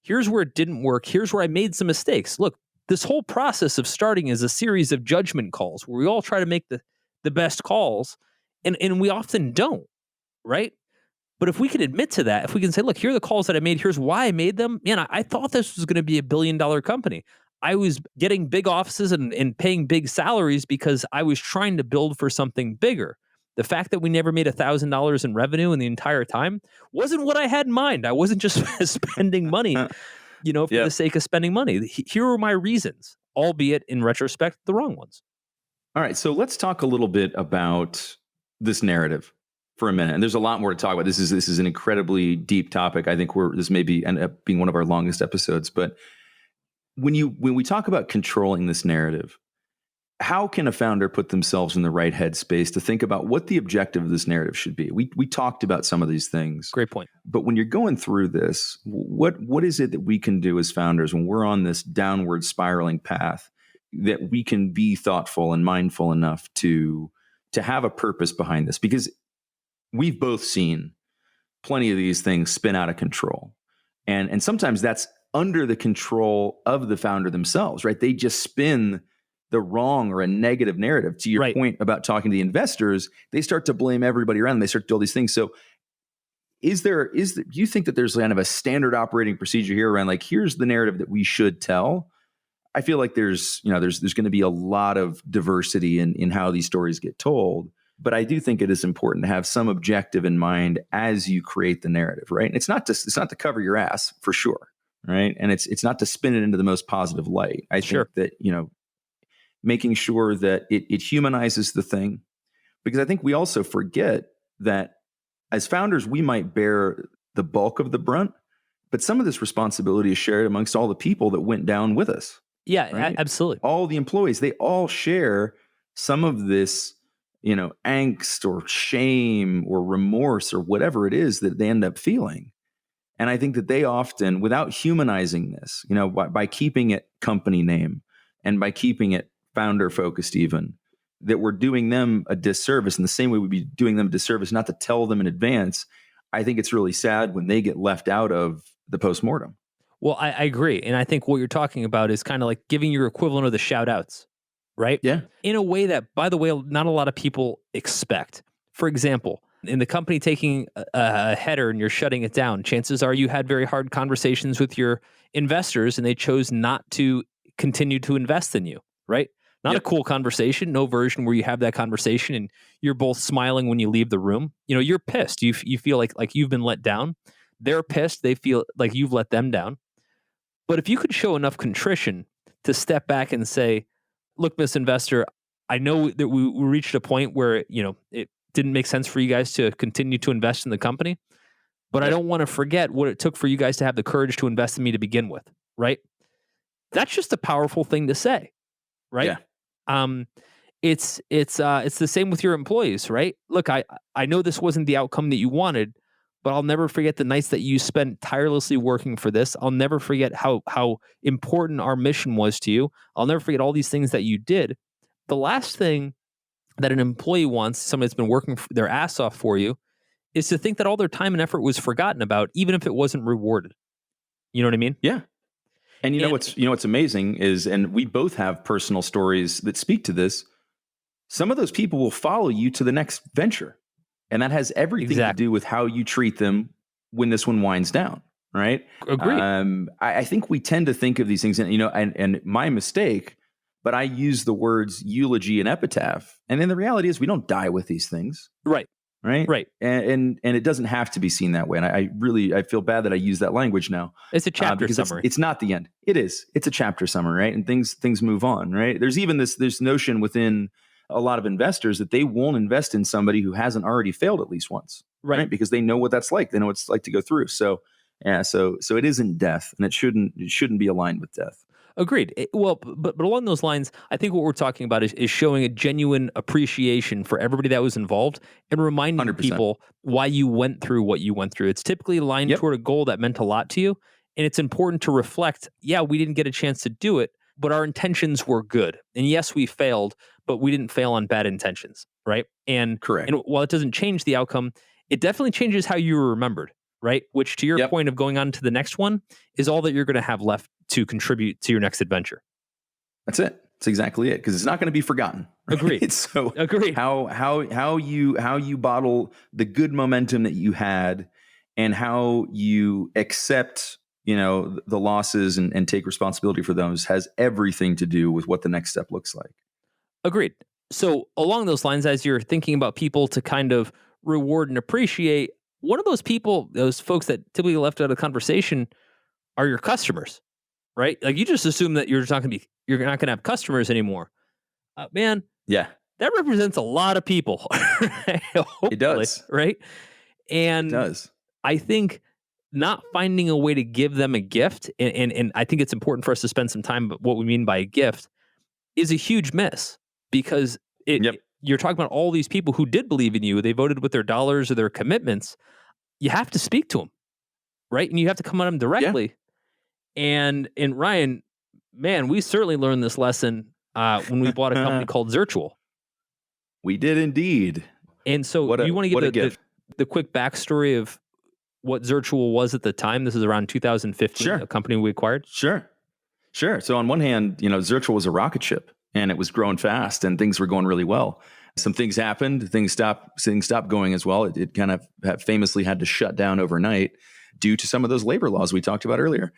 Here's where it didn't work. Here's where I made some mistakes. Look, this whole process of starting is a series of judgment calls where we all try to make the best calls, and we often don't, right? But if we can admit to that, if we can say, look, here are the calls that I made, here's why I made them. Man, I thought this was going to be a $1 billion company. I was getting big offices and paying big salaries because I was trying to build for something bigger. The fact that we never made $1,000 in revenue in the entire time wasn't what I had in mind. I wasn't just spending money, for the sake of spending money. Here are my reasons, albeit in retrospect, the wrong ones. All right. So let's talk a little bit about this narrative for a minute. And there's a lot more to talk about. This is an incredibly deep topic. I think this may end up being one of our longest episodes. But when we talk about controlling this narrative, how can a founder put themselves in the right headspace to think about what the objective of this narrative should be? We talked about some of these things. Great point. But when you're going through this, what is it that we can do as founders when we're on this downward spiraling path, that we can be thoughtful and mindful enough to have a purpose behind this? Because we've both seen plenty of these things spin out of control. And sometimes that's under the control of the founder themselves, right? They just spin the wrong or a negative narrative. To your point about talking to the investors, they start to blame everybody around them. They start to do all these things. So do you think that there's kind of a standard operating procedure here around, like, here's the narrative that we should tell? I feel like there's going to be a lot of diversity in how these stories get told. But I do think it is important to have some objective in mind as you create the narrative, right? And it's not to cover your ass, for sure, right? And it's not to spin it into the most positive light. I think that, making sure that it humanizes the thing, because I think we also forget that as founders, we might bear the bulk of the brunt, But some of this responsibility is shared amongst all the people that went down with us. Yeah, Right? absolutely. All the employees, they all share some of this, angst or shame or remorse or whatever it is that they end up feeling. And I think that they often, without humanizing this, by keeping it company name and by keeping it founder focused, even, that we're doing them a disservice in the same way we'd be doing them a disservice not to tell them in advance. I think it's really sad when they get left out of the postmortem. Well, I agree. And I think what you're talking about is kind of like giving your equivalent of the shout outs, right? Yeah. In a way that, by the way, not a lot of people expect. For example, in the company taking a header and you're shutting it down, chances are you had very hard conversations with your investors and they chose not to continue to invest in you, right? Not a cool conversation, no version where you have that conversation and you're both smiling when you leave the room. You're pissed. You feel like you've been let down. They're pissed. They feel like you've let them down. But if you could show enough contrition to step back and say, look, Miss Investor, I know that we reached a point where, it didn't make sense for you guys to continue to invest in the company, but I don't want to forget what it took for you guys to have the courage to invest in me to begin with, right? That's just a powerful thing to say, right? Yeah. It's the same with your employees, right? Look, I know this wasn't the outcome that you wanted, but I'll never forget the nights that you spent tirelessly working for this. I'll never forget how important our mission was to you. I'll never forget all these things that you did. The last thing that an employee wants, somebody that's been working their ass off for you, is to think that all their time and effort was forgotten about, even if it wasn't rewarded. You know what I mean? Yeah. And what's amazing is, and we both have personal stories that speak to this. Some of those people will follow you to the next venture. And that has everything to do with how you treat them when this one winds down, right? Agreed. I think we tend to think of these things, and my mistake, but I use the words eulogy and epitaph. And then the reality is we don't die with these things. Right. Right. And it doesn't have to be seen that way. And I feel bad that I use that language now. It's a chapter summary. It's not the end. It is. It's a chapter summary, right? And things move on, right? There's even this notion within a lot of investors that they won't invest in somebody who hasn't already failed at least once, right? Because they know what that's like. They know what it's like to go through. So it isn't death, and it shouldn't be aligned with death. Agreed. But along those lines, I think what we're talking about is showing a genuine appreciation for everybody that was involved and reminding 100%. people why you went through what you went through. It's typically aligned toward a goal that meant a lot to you. And it's important to reflect, we didn't get a chance to do it, but our intentions were good. And yes, we failed, but we didn't fail on bad intentions, right? And correct. And while it doesn't change the outcome, it definitely changes how you were remembered, right? Which, to your point of going on to the next one, is all that you're going to have left to contribute to your next adventure. That's it. That's exactly it. Because it's not going to be forgotten. Right? Agreed. So agreed. How you bottle the good momentum that you had, and how you accept the losses and take responsibility for those has everything to do with what the next step looks like. Agreed. So along those lines, as you're thinking about people to kind of reward and appreciate, one of those people, those folks that typically left out of the conversation, are your customers, right? Like you just assume that you're not going to have customers anymore. Man, yeah, that represents a lot of people. It does, right? And it does. I think not finding a way to give them a gift, and I think it's important for us to spend some time. But what we mean by a gift is a huge miss, because you're talking about all these people who did believe in you. They voted with their dollars or their commitments. You have to speak to them, right? And you have to come at them directly. Yeah. And Ryan, man, we certainly learned this lesson when we bought a company called Zirtual. We did indeed. And so you want to give the quick backstory of what Zirtual was at the time? This is around 2015, a company we acquired. Sure. So on one hand, Zirtual was a rocket ship, and it was growing fast, and things were going really well. Some things happened. Things stopped going as well. It kind of famously had to shut down overnight due to some of those labor laws we talked about earlier.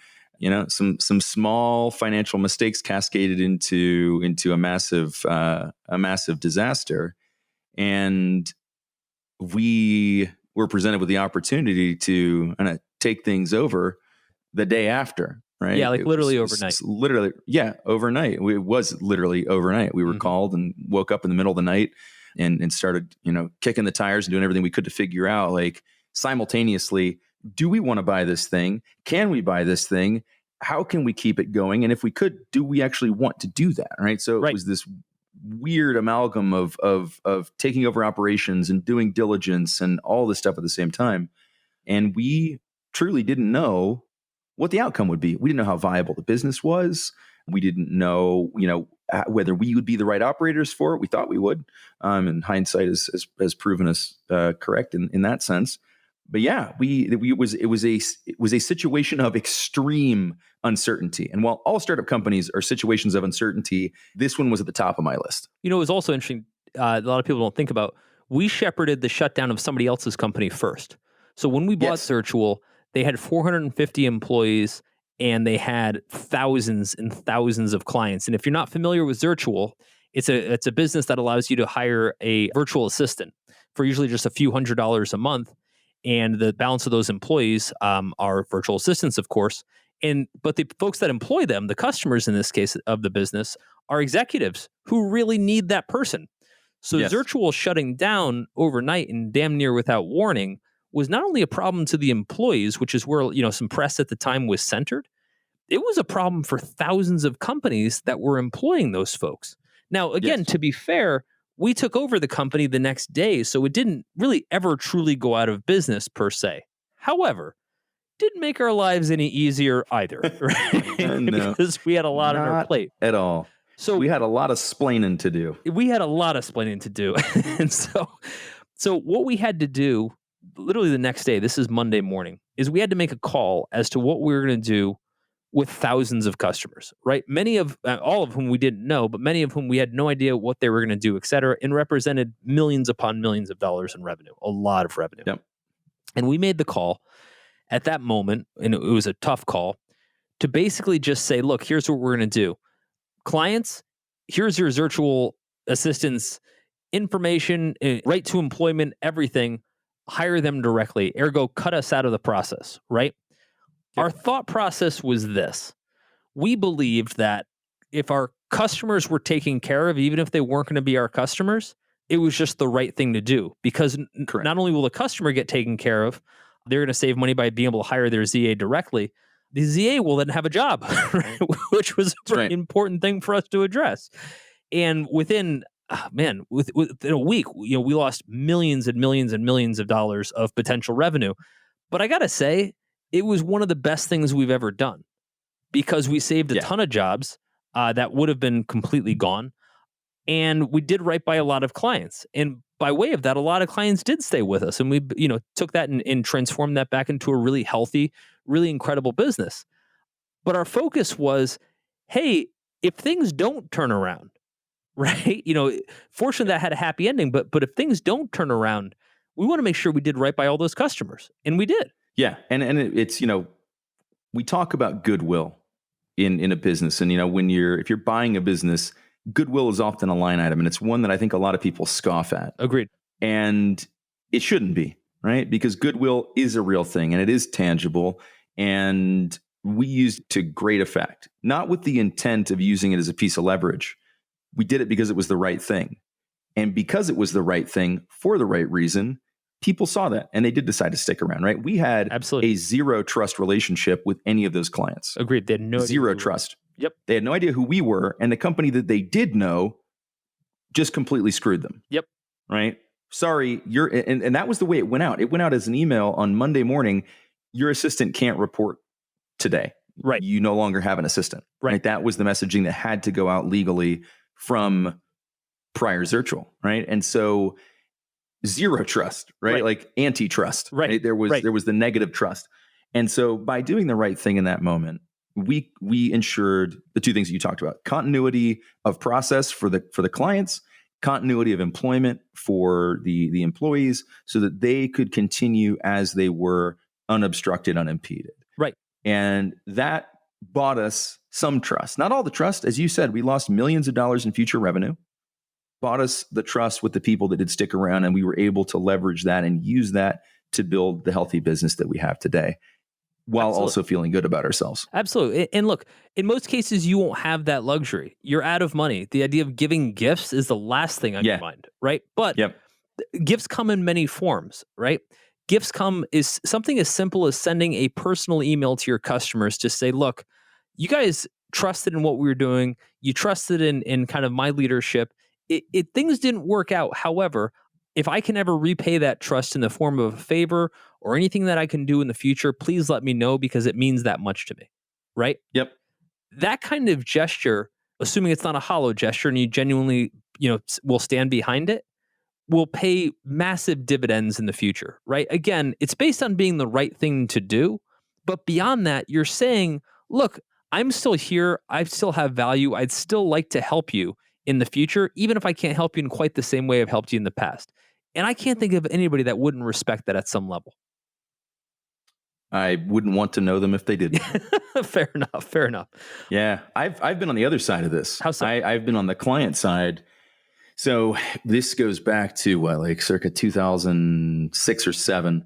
Some small financial mistakes cascaded into a massive disaster, and we were presented with the opportunity to kind of take things over the day after. Right? Yeah, like literally overnight. Overnight. It was literally overnight. We were called and woke up in the middle of the night and started, kicking the tires and doing everything we could to figure out, like, simultaneously do we want to buy this thing? Can we buy this thing? How can we keep it going? And if we could, do we actually want to do that? Right. So it was this weird amalgam of taking over operations and doing diligence and all this stuff at the same time. And we truly didn't know what the outcome would be. We didn't know how viable the business was. We didn't know, whether we would be the right operators for it. We thought we would. And hindsight has proven us correct in that sense. But yeah, it was a situation of extreme uncertainty. And while all startup companies are situations of uncertainty, this one was at the top of my list. It was also interesting. A lot of people don't think about. We shepherded the shutdown of somebody else's company first. So when we bought Zirtual, they had 450 employees and they had thousands and thousands of clients. And if you're not familiar with Zirtual, it's a business that allows you to hire a virtual assistant for usually just a few $100s a month. And the balance of those employees are virtual assistants, of course. But the folks that employ them, the customers in this case of the business, are executives who really need that person. So Zirtual shutting down overnight and damn near without warning was not only a problem to the employees, which is where some press at the time was centered. It was a problem for thousands of companies that were employing those folks. Now, again, to be fair, we took over the company the next day, so it didn't really ever truly go out of business per se. However, didn't make our lives any easier either, right? No, because we had a lot on our plate. At all. So we had a lot of splaining to do. And so what we had to do literally the next day, this is Monday morning, is we had to make a call as to what we were going to do with thousands of customers, right? Many of, all of whom we didn't know, but many of whom we had no idea what they were going to do, et cetera, and represented millions upon millions of dollars in revenue, a lot of revenue. Yep. And we made the call at that moment, and it was a tough call, to basically just say, look, here's what we're going to do. Clients, here's your Zirtual assistants information, right to employment, everything. Hire them directly, ergo cut us out of the process, right? Yep. Our thought process was this. We believed that if our customers were taken care of, even if they weren't going to be our customers, it was just the right thing to do, because not only will the customer get taken care of, they're going to save money by being able to hire their ZA directly. The ZA will then have a job, right? Which was a very important thing for us to address. And within a week, we lost millions and millions and millions of dollars of potential revenue. But I got to say, it was one of the best things we've ever done, because we saved a ton of jobs that would have been completely gone. And we did right by a lot of clients. And by way of that, a lot of clients did stay with us. And we, took that and transformed that back into a really healthy, really incredible business. But our focus was, hey, if things don't turn around, right? Fortunately that had a happy ending, but if things don't turn around, we want to make sure we did right by all those customers. And we did. Yeah. And it's, we talk about goodwill in a business, and, if you're buying a business, goodwill is often a line item, and it's one that I think a lot of people scoff at. Agreed. And it shouldn't be, right? Because goodwill is a real thing and it is tangible, and we used it to great effect, not with the intent of using it as a piece of leverage. We did it because it was the right thing. And because it was the right thing for the right reason, people saw that and they did decide to stick around, right? We had a zero trust relationship with any of those clients. Agreed. They had no zero trust. Yep. They had no idea who we were. And the company that they did know just completely screwed them. Yep. Right? Sorry, and that was the way it went out. It went out as an email on Monday morning. Your assistant can't report today. Right. You no longer have an assistant. Right. That was the messaging that had to go out legally from prior Zirtual. Right. And so zero trust, right? Like antitrust, right? There was the negative trust. And so by doing the right thing in that moment, we ensured the two things that you talked about: continuity of process for the clients, continuity of employment for the employees, so that they could continue as they were, unobstructed, unimpeded. Right. And that bought us some trust. Not all the trust. As you said, we lost millions of dollars in future revenue. Bought us the trust with the people that did stick around, and we were able to leverage that and use that to build the healthy business that we have today, while also feeling good about ourselves. Absolutely. And look, in most cases, you won't have that luxury. You're out of money. The idea of giving gifts is the last thing on your mind, right? But gifts come in many forms, right? Gifts come is something as simple as sending a personal email to your customers to say, look, you guys trusted in what we were doing. You trusted in kind of my leadership. Things didn't work out. However, if I can ever repay that trust in the form of a favor or anything that I can do in the future, please let me know because it means that much to me. Right? Yep. That kind of gesture, assuming it's not a hollow gesture and you genuinely, will stand behind it, will pay massive dividends in the future, right? Again, it's based on being the right thing to do. But beyond that, you're saying, look, I'm still here. I still have value. I'd still like to help you in the future, even if I can't help you in quite the same way I've helped you in the past. And I can't think of anybody that wouldn't respect that at some level. I wouldn't want to know them if they didn't. Fair enough. Fair enough. Yeah. I've been on the other side of this. How so? I've been on the client side. So this goes back to like circa 2006 or 7.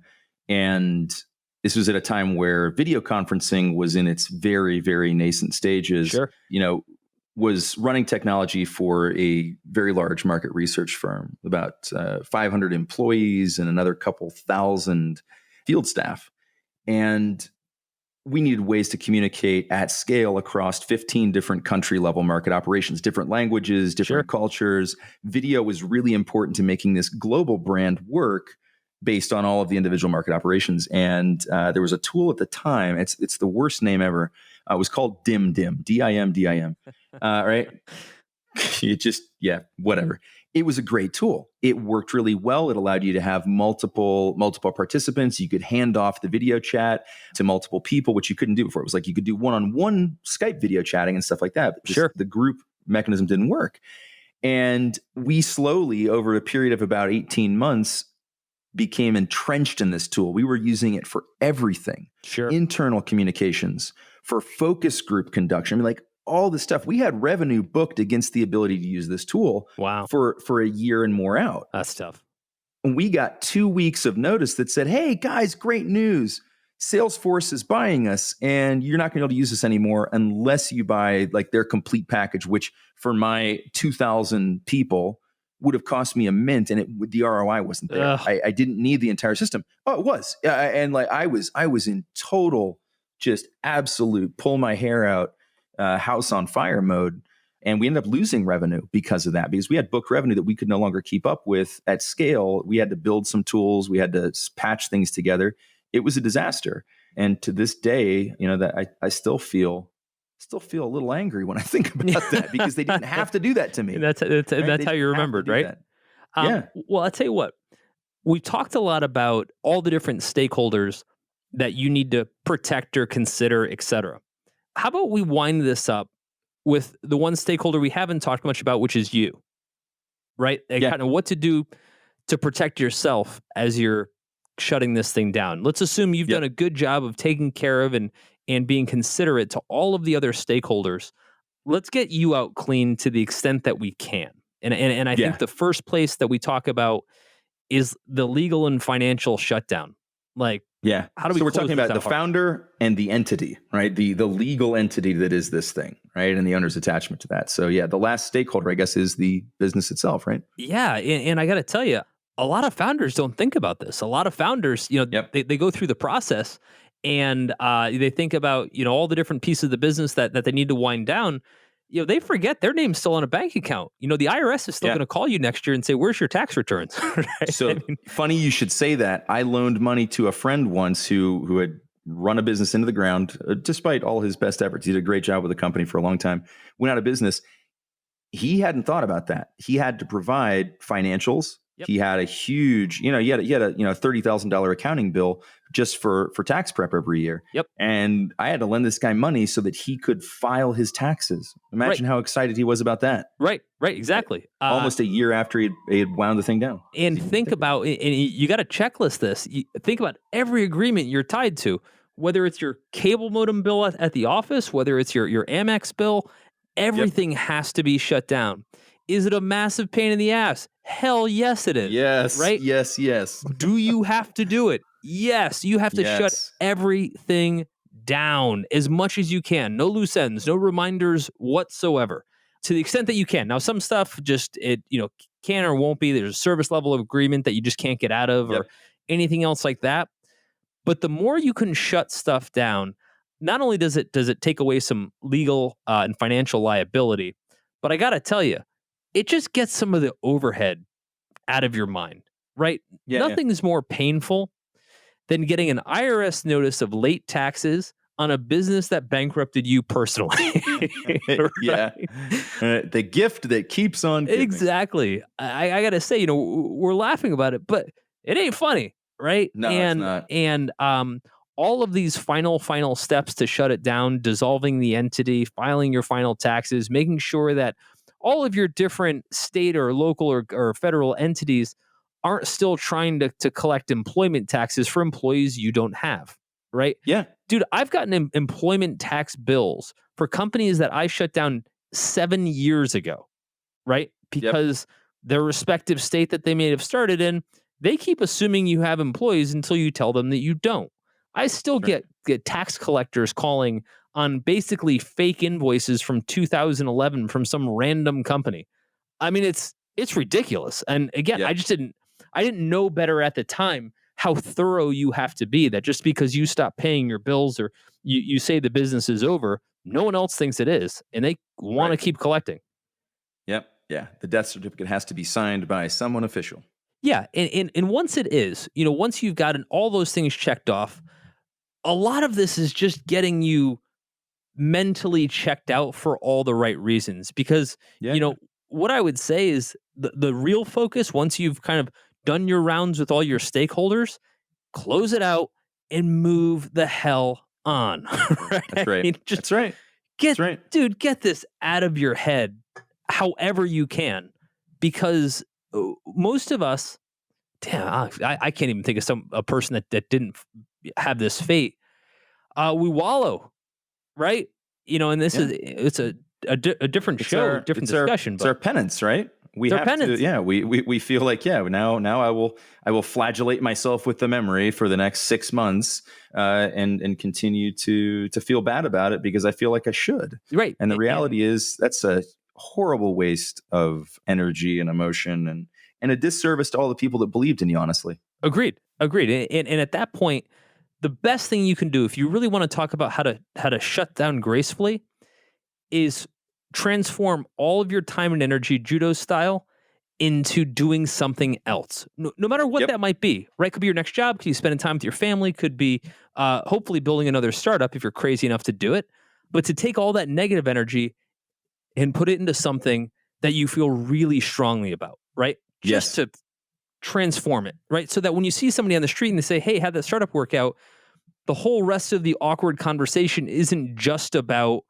And this was at a time where video conferencing was in its very, very nascent stages. Sure. Was running technology for a very large market research firm, about 500 employees and another couple thousand field staff. And we needed ways to communicate at scale across 15 different country level market operations, different languages, different cultures. Video was really important to making this global brand work based on all of the individual market operations. And there was a tool at the time, it's the worst name ever. It was called DIM, D-I-M. Right? Whatever. It was a great tool. It worked really well. It allowed you to have multiple participants. You could hand off the video chat to multiple people, which you couldn't do before. It was like you could do one-on-one Skype video chatting and stuff like that. But sure. The group mechanism didn't work. And we slowly, over a period of about 18 months, became entrenched in this tool. We were using it for everything. Sure. Internal communications, for focus group conduction. I mean, like all this stuff. We had revenue booked against the ability to use this tool. Wow. For a year and more out. That's tough. And we got 2 weeks of notice that said, hey guys, great news. Salesforce is buying us and you're not going to be able to use this anymore unless you buy like their complete package, which for my 2,000 people would have cost me a mint, and the ROI wasn't there. I didn't need the entire system. Oh, it was. And like I was in total, just absolute pull my hair out, house on fire mode. And we ended up losing revenue because of that, because we had booked revenue that we could no longer keep up with at scale. We had to build some tools. We had to patch things together. It was a disaster. And to this day, that I still feel a little angry when I think about that, because they didn't have to do that to me. And that's how you remembered, right? Yeah. Well, I'll tell you what, we talked a lot about all the different stakeholders that you need to protect or consider, et cetera. How about we wind this up with the one stakeholder we haven't talked much about, which is you, right? And kind of what to do to protect yourself as you're shutting this thing down. Let's assume you've done a good job of taking care of and being considerate to all of the other stakeholders. Let's get you out clean to the extent that we can. And I think the first place that we talk about is the legal and financial shutdown. Like, how do we? So we're talking about the founder and the entity, right? The legal entity that is this thing, right? And the owner's attachment to that. So the last stakeholder, I guess, is the business itself, right? Yeah, and I got to tell you, a lot of founders don't think about this. A lot of founders, they go through the process and they think about all the different pieces of the business that they need to wind down. They forget their name's still on a bank account. The IRS is still going to call you next year and say, "Where's your tax returns?" Right? So funny you should say that. I loaned money to a friend once who had run a business into the ground, despite all his best efforts. He did a great job with the company for a long time. Went out of business. He hadn't thought about that. He had to provide financials. Yep. He had a huge, he had a $30,000 accounting bill just for tax prep every year. Yep. And I had to lend this guy money so that he could file his taxes. Imagine how excited he was about that. Right, exactly. Almost a year after he had wound the thing down. And think about, and you got to checklist this. Think about every agreement you're tied to, whether it's your cable modem bill at the office, whether it's your Amex bill, everything has to be shut down. Is it a massive pain in the ass? Hell yes, it is. Yes. Right? Yes. Do you have to do it? Yes. You have to shut everything down as much as you can. No loose ends, no reminders whatsoever, to the extent that you can. Now, some stuff just, can or won't be. There's a service level of agreement that you just can't get out of, or anything else like that. But the more you can shut stuff down, not only does it take away some legal and financial liability, but I got to tell you, it just gets some of the overhead out of your mind, right? Nothing is more painful than getting an IRS notice of late taxes on a business that bankrupted you personally. Right? Yeah. The gift that keeps on giving. Exactly. I got to say, we're laughing about it, but it ain't funny, right? No, it's not. And all of these final steps to shut it down, dissolving the entity, filing your final taxes, making sure that all of your different state or local or federal entities aren't still trying to collect employment taxes for employees you don't have, right? Yeah. Dude, I've gotten employment tax bills for companies that I shut down 7 years ago, right? Because their respective state that they may have started in, they keep assuming you have employees until you tell them that you don't. I still get tax collectors calling on basically fake invoices from 2011 from some random company. I mean, it's ridiculous. And again, I didn't know better at the time how thorough you have to be, that just because you stop paying your bills or you say the business is over, no one else thinks it is, and they want to keep collecting. Yep. Yeah. The death certificate has to be signed by someone official. Yeah. And once it is, once you've gotten all those things checked off, a lot of this is just getting you mentally checked out for all the right reasons. Because, what I would say is the real focus, once you've kind of done your rounds with all your stakeholders, close it out and move the hell on. Right? That's right. That's right. Dude, get this out of your head however you can, because most of us, I can't even think of a person that didn't have this fate. We wallow, right? And this it's a different show, different discussion. It's our penance, right? We have penance. We feel like, now I will flagellate myself with the memory for the next 6 months, and continue to feel bad about it because I feel like I should. Right. And the reality is that's a horrible waste of energy and emotion and a disservice to all the people that believed in you, honestly. Agreed. And at that point, the best thing you can do if you really want to talk about how to shut down gracefully is transform all of your time and energy, judo style, into doing something else. No matter what that might be, right? Could be your next job, could be spending time with your family, could be hopefully building another startup if you're crazy enough to do it. But to take all that negative energy and put it into something that you feel really strongly about, right? Just to transform it, right? So that when you see somebody on the street and they say, hey, how'd that startup work out? The whole rest of the awkward conversation isn't just about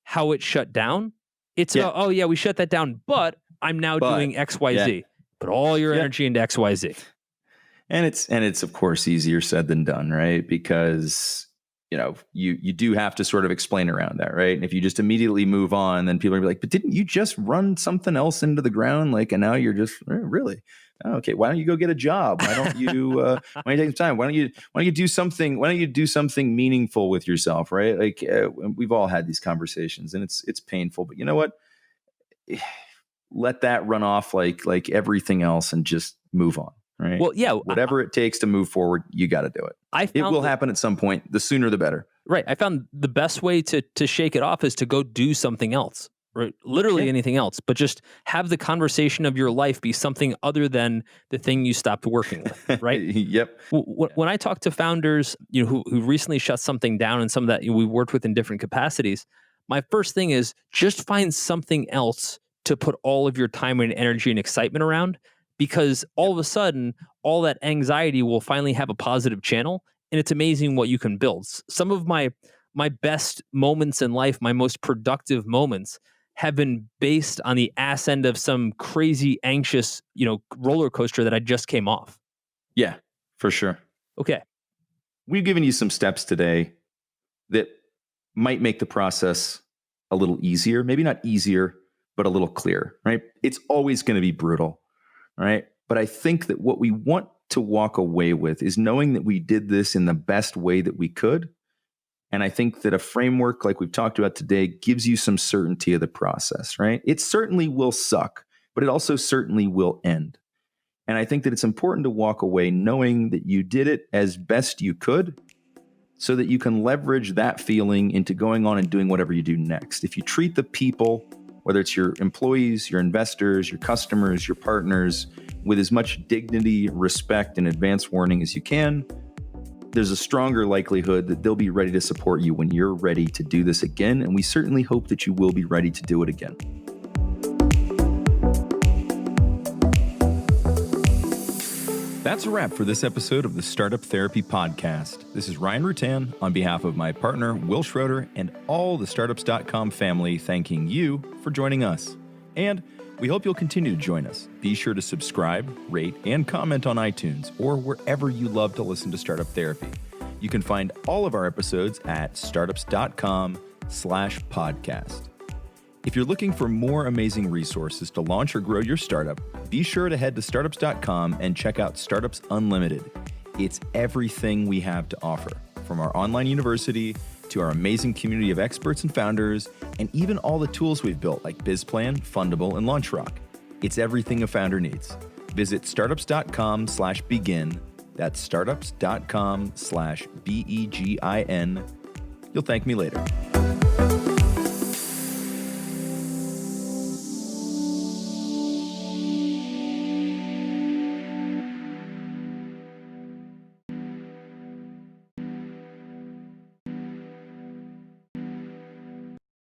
how it shut down. It's about, oh yeah, we shut that down, but I'm now doing X, Y, Z. Put all your energy into X, Y, Z. And it's of course easier said than done, right? Because you do have to sort of explain around that, right? And if you just immediately move on, then people are like, but didn't you just run something else into the ground? Like, and now you're just really, okay, why don't you go get a job? Why don't you why don't you take some time? Why don't you do something? Why don't you do something meaningful with yourself, right? Like we've all had these conversations and it's painful, but you know what? Let that run off like everything else and just move on. Right. Well, yeah. Whatever it takes to move forward, you got to do it. It will happen at some point. The sooner, the better. Right. I found the best way to shake it off is to go do something else. Right. Literally anything else, but just have the conversation of your life be something other than the thing you stopped working with. Right. Yep. When I talk to founders, who recently shut something down and some that we worked with in different capacities, my first thing is just find something else to put all of your time and energy and excitement around. Because all of a sudden, all that anxiety will finally have a positive channel, and it's amazing what you can build. Some of my best moments in life, my most productive moments, have been based on the ass end of some crazy, anxious, roller coaster that I just came off. Yeah, for sure. Okay, we've given you some steps today that might make the process a little easier. Maybe not easier, but a little clearer. Right? It's always going to be brutal. Right. But I think that what we want to walk away with is knowing that we did this in the best way that we could. And I think that a framework like we've talked about today gives you some certainty of the process. Right. It certainly will suck, but it also certainly will end. And I think that it's important to walk away knowing that you did it as best you could so that you can leverage that feeling into going on and doing whatever you do next. If you treat the people, whether it's your employees, your investors, your customers, your partners, with as much dignity, respect, and advance warning as you can, there's a stronger likelihood that they'll be ready to support you when you're ready to do this again. And we certainly hope that you will be ready to do it again. That's a wrap for this episode of the Startup Therapy Podcast. This is Ryan Rutan on behalf of my partner, Will Schroeder, and all the Startups.com family, thanking you for joining us. And we hope you'll continue to join us. Be sure to subscribe, rate, and comment on iTunes or wherever you love to listen to Startup Therapy. You can find all of our episodes at startups.com/podcast. If you're looking for more amazing resources to launch or grow your startup, be sure to head to startups.com and check out Startups Unlimited. It's everything we have to offer, from our online university to our amazing community of experts and founders, and even all the tools we've built like BizPlan, Fundable, and LaunchRock. It's everything a founder needs. Visit startups.com/begin. That's startups.com/BEGIN. You'll thank me later.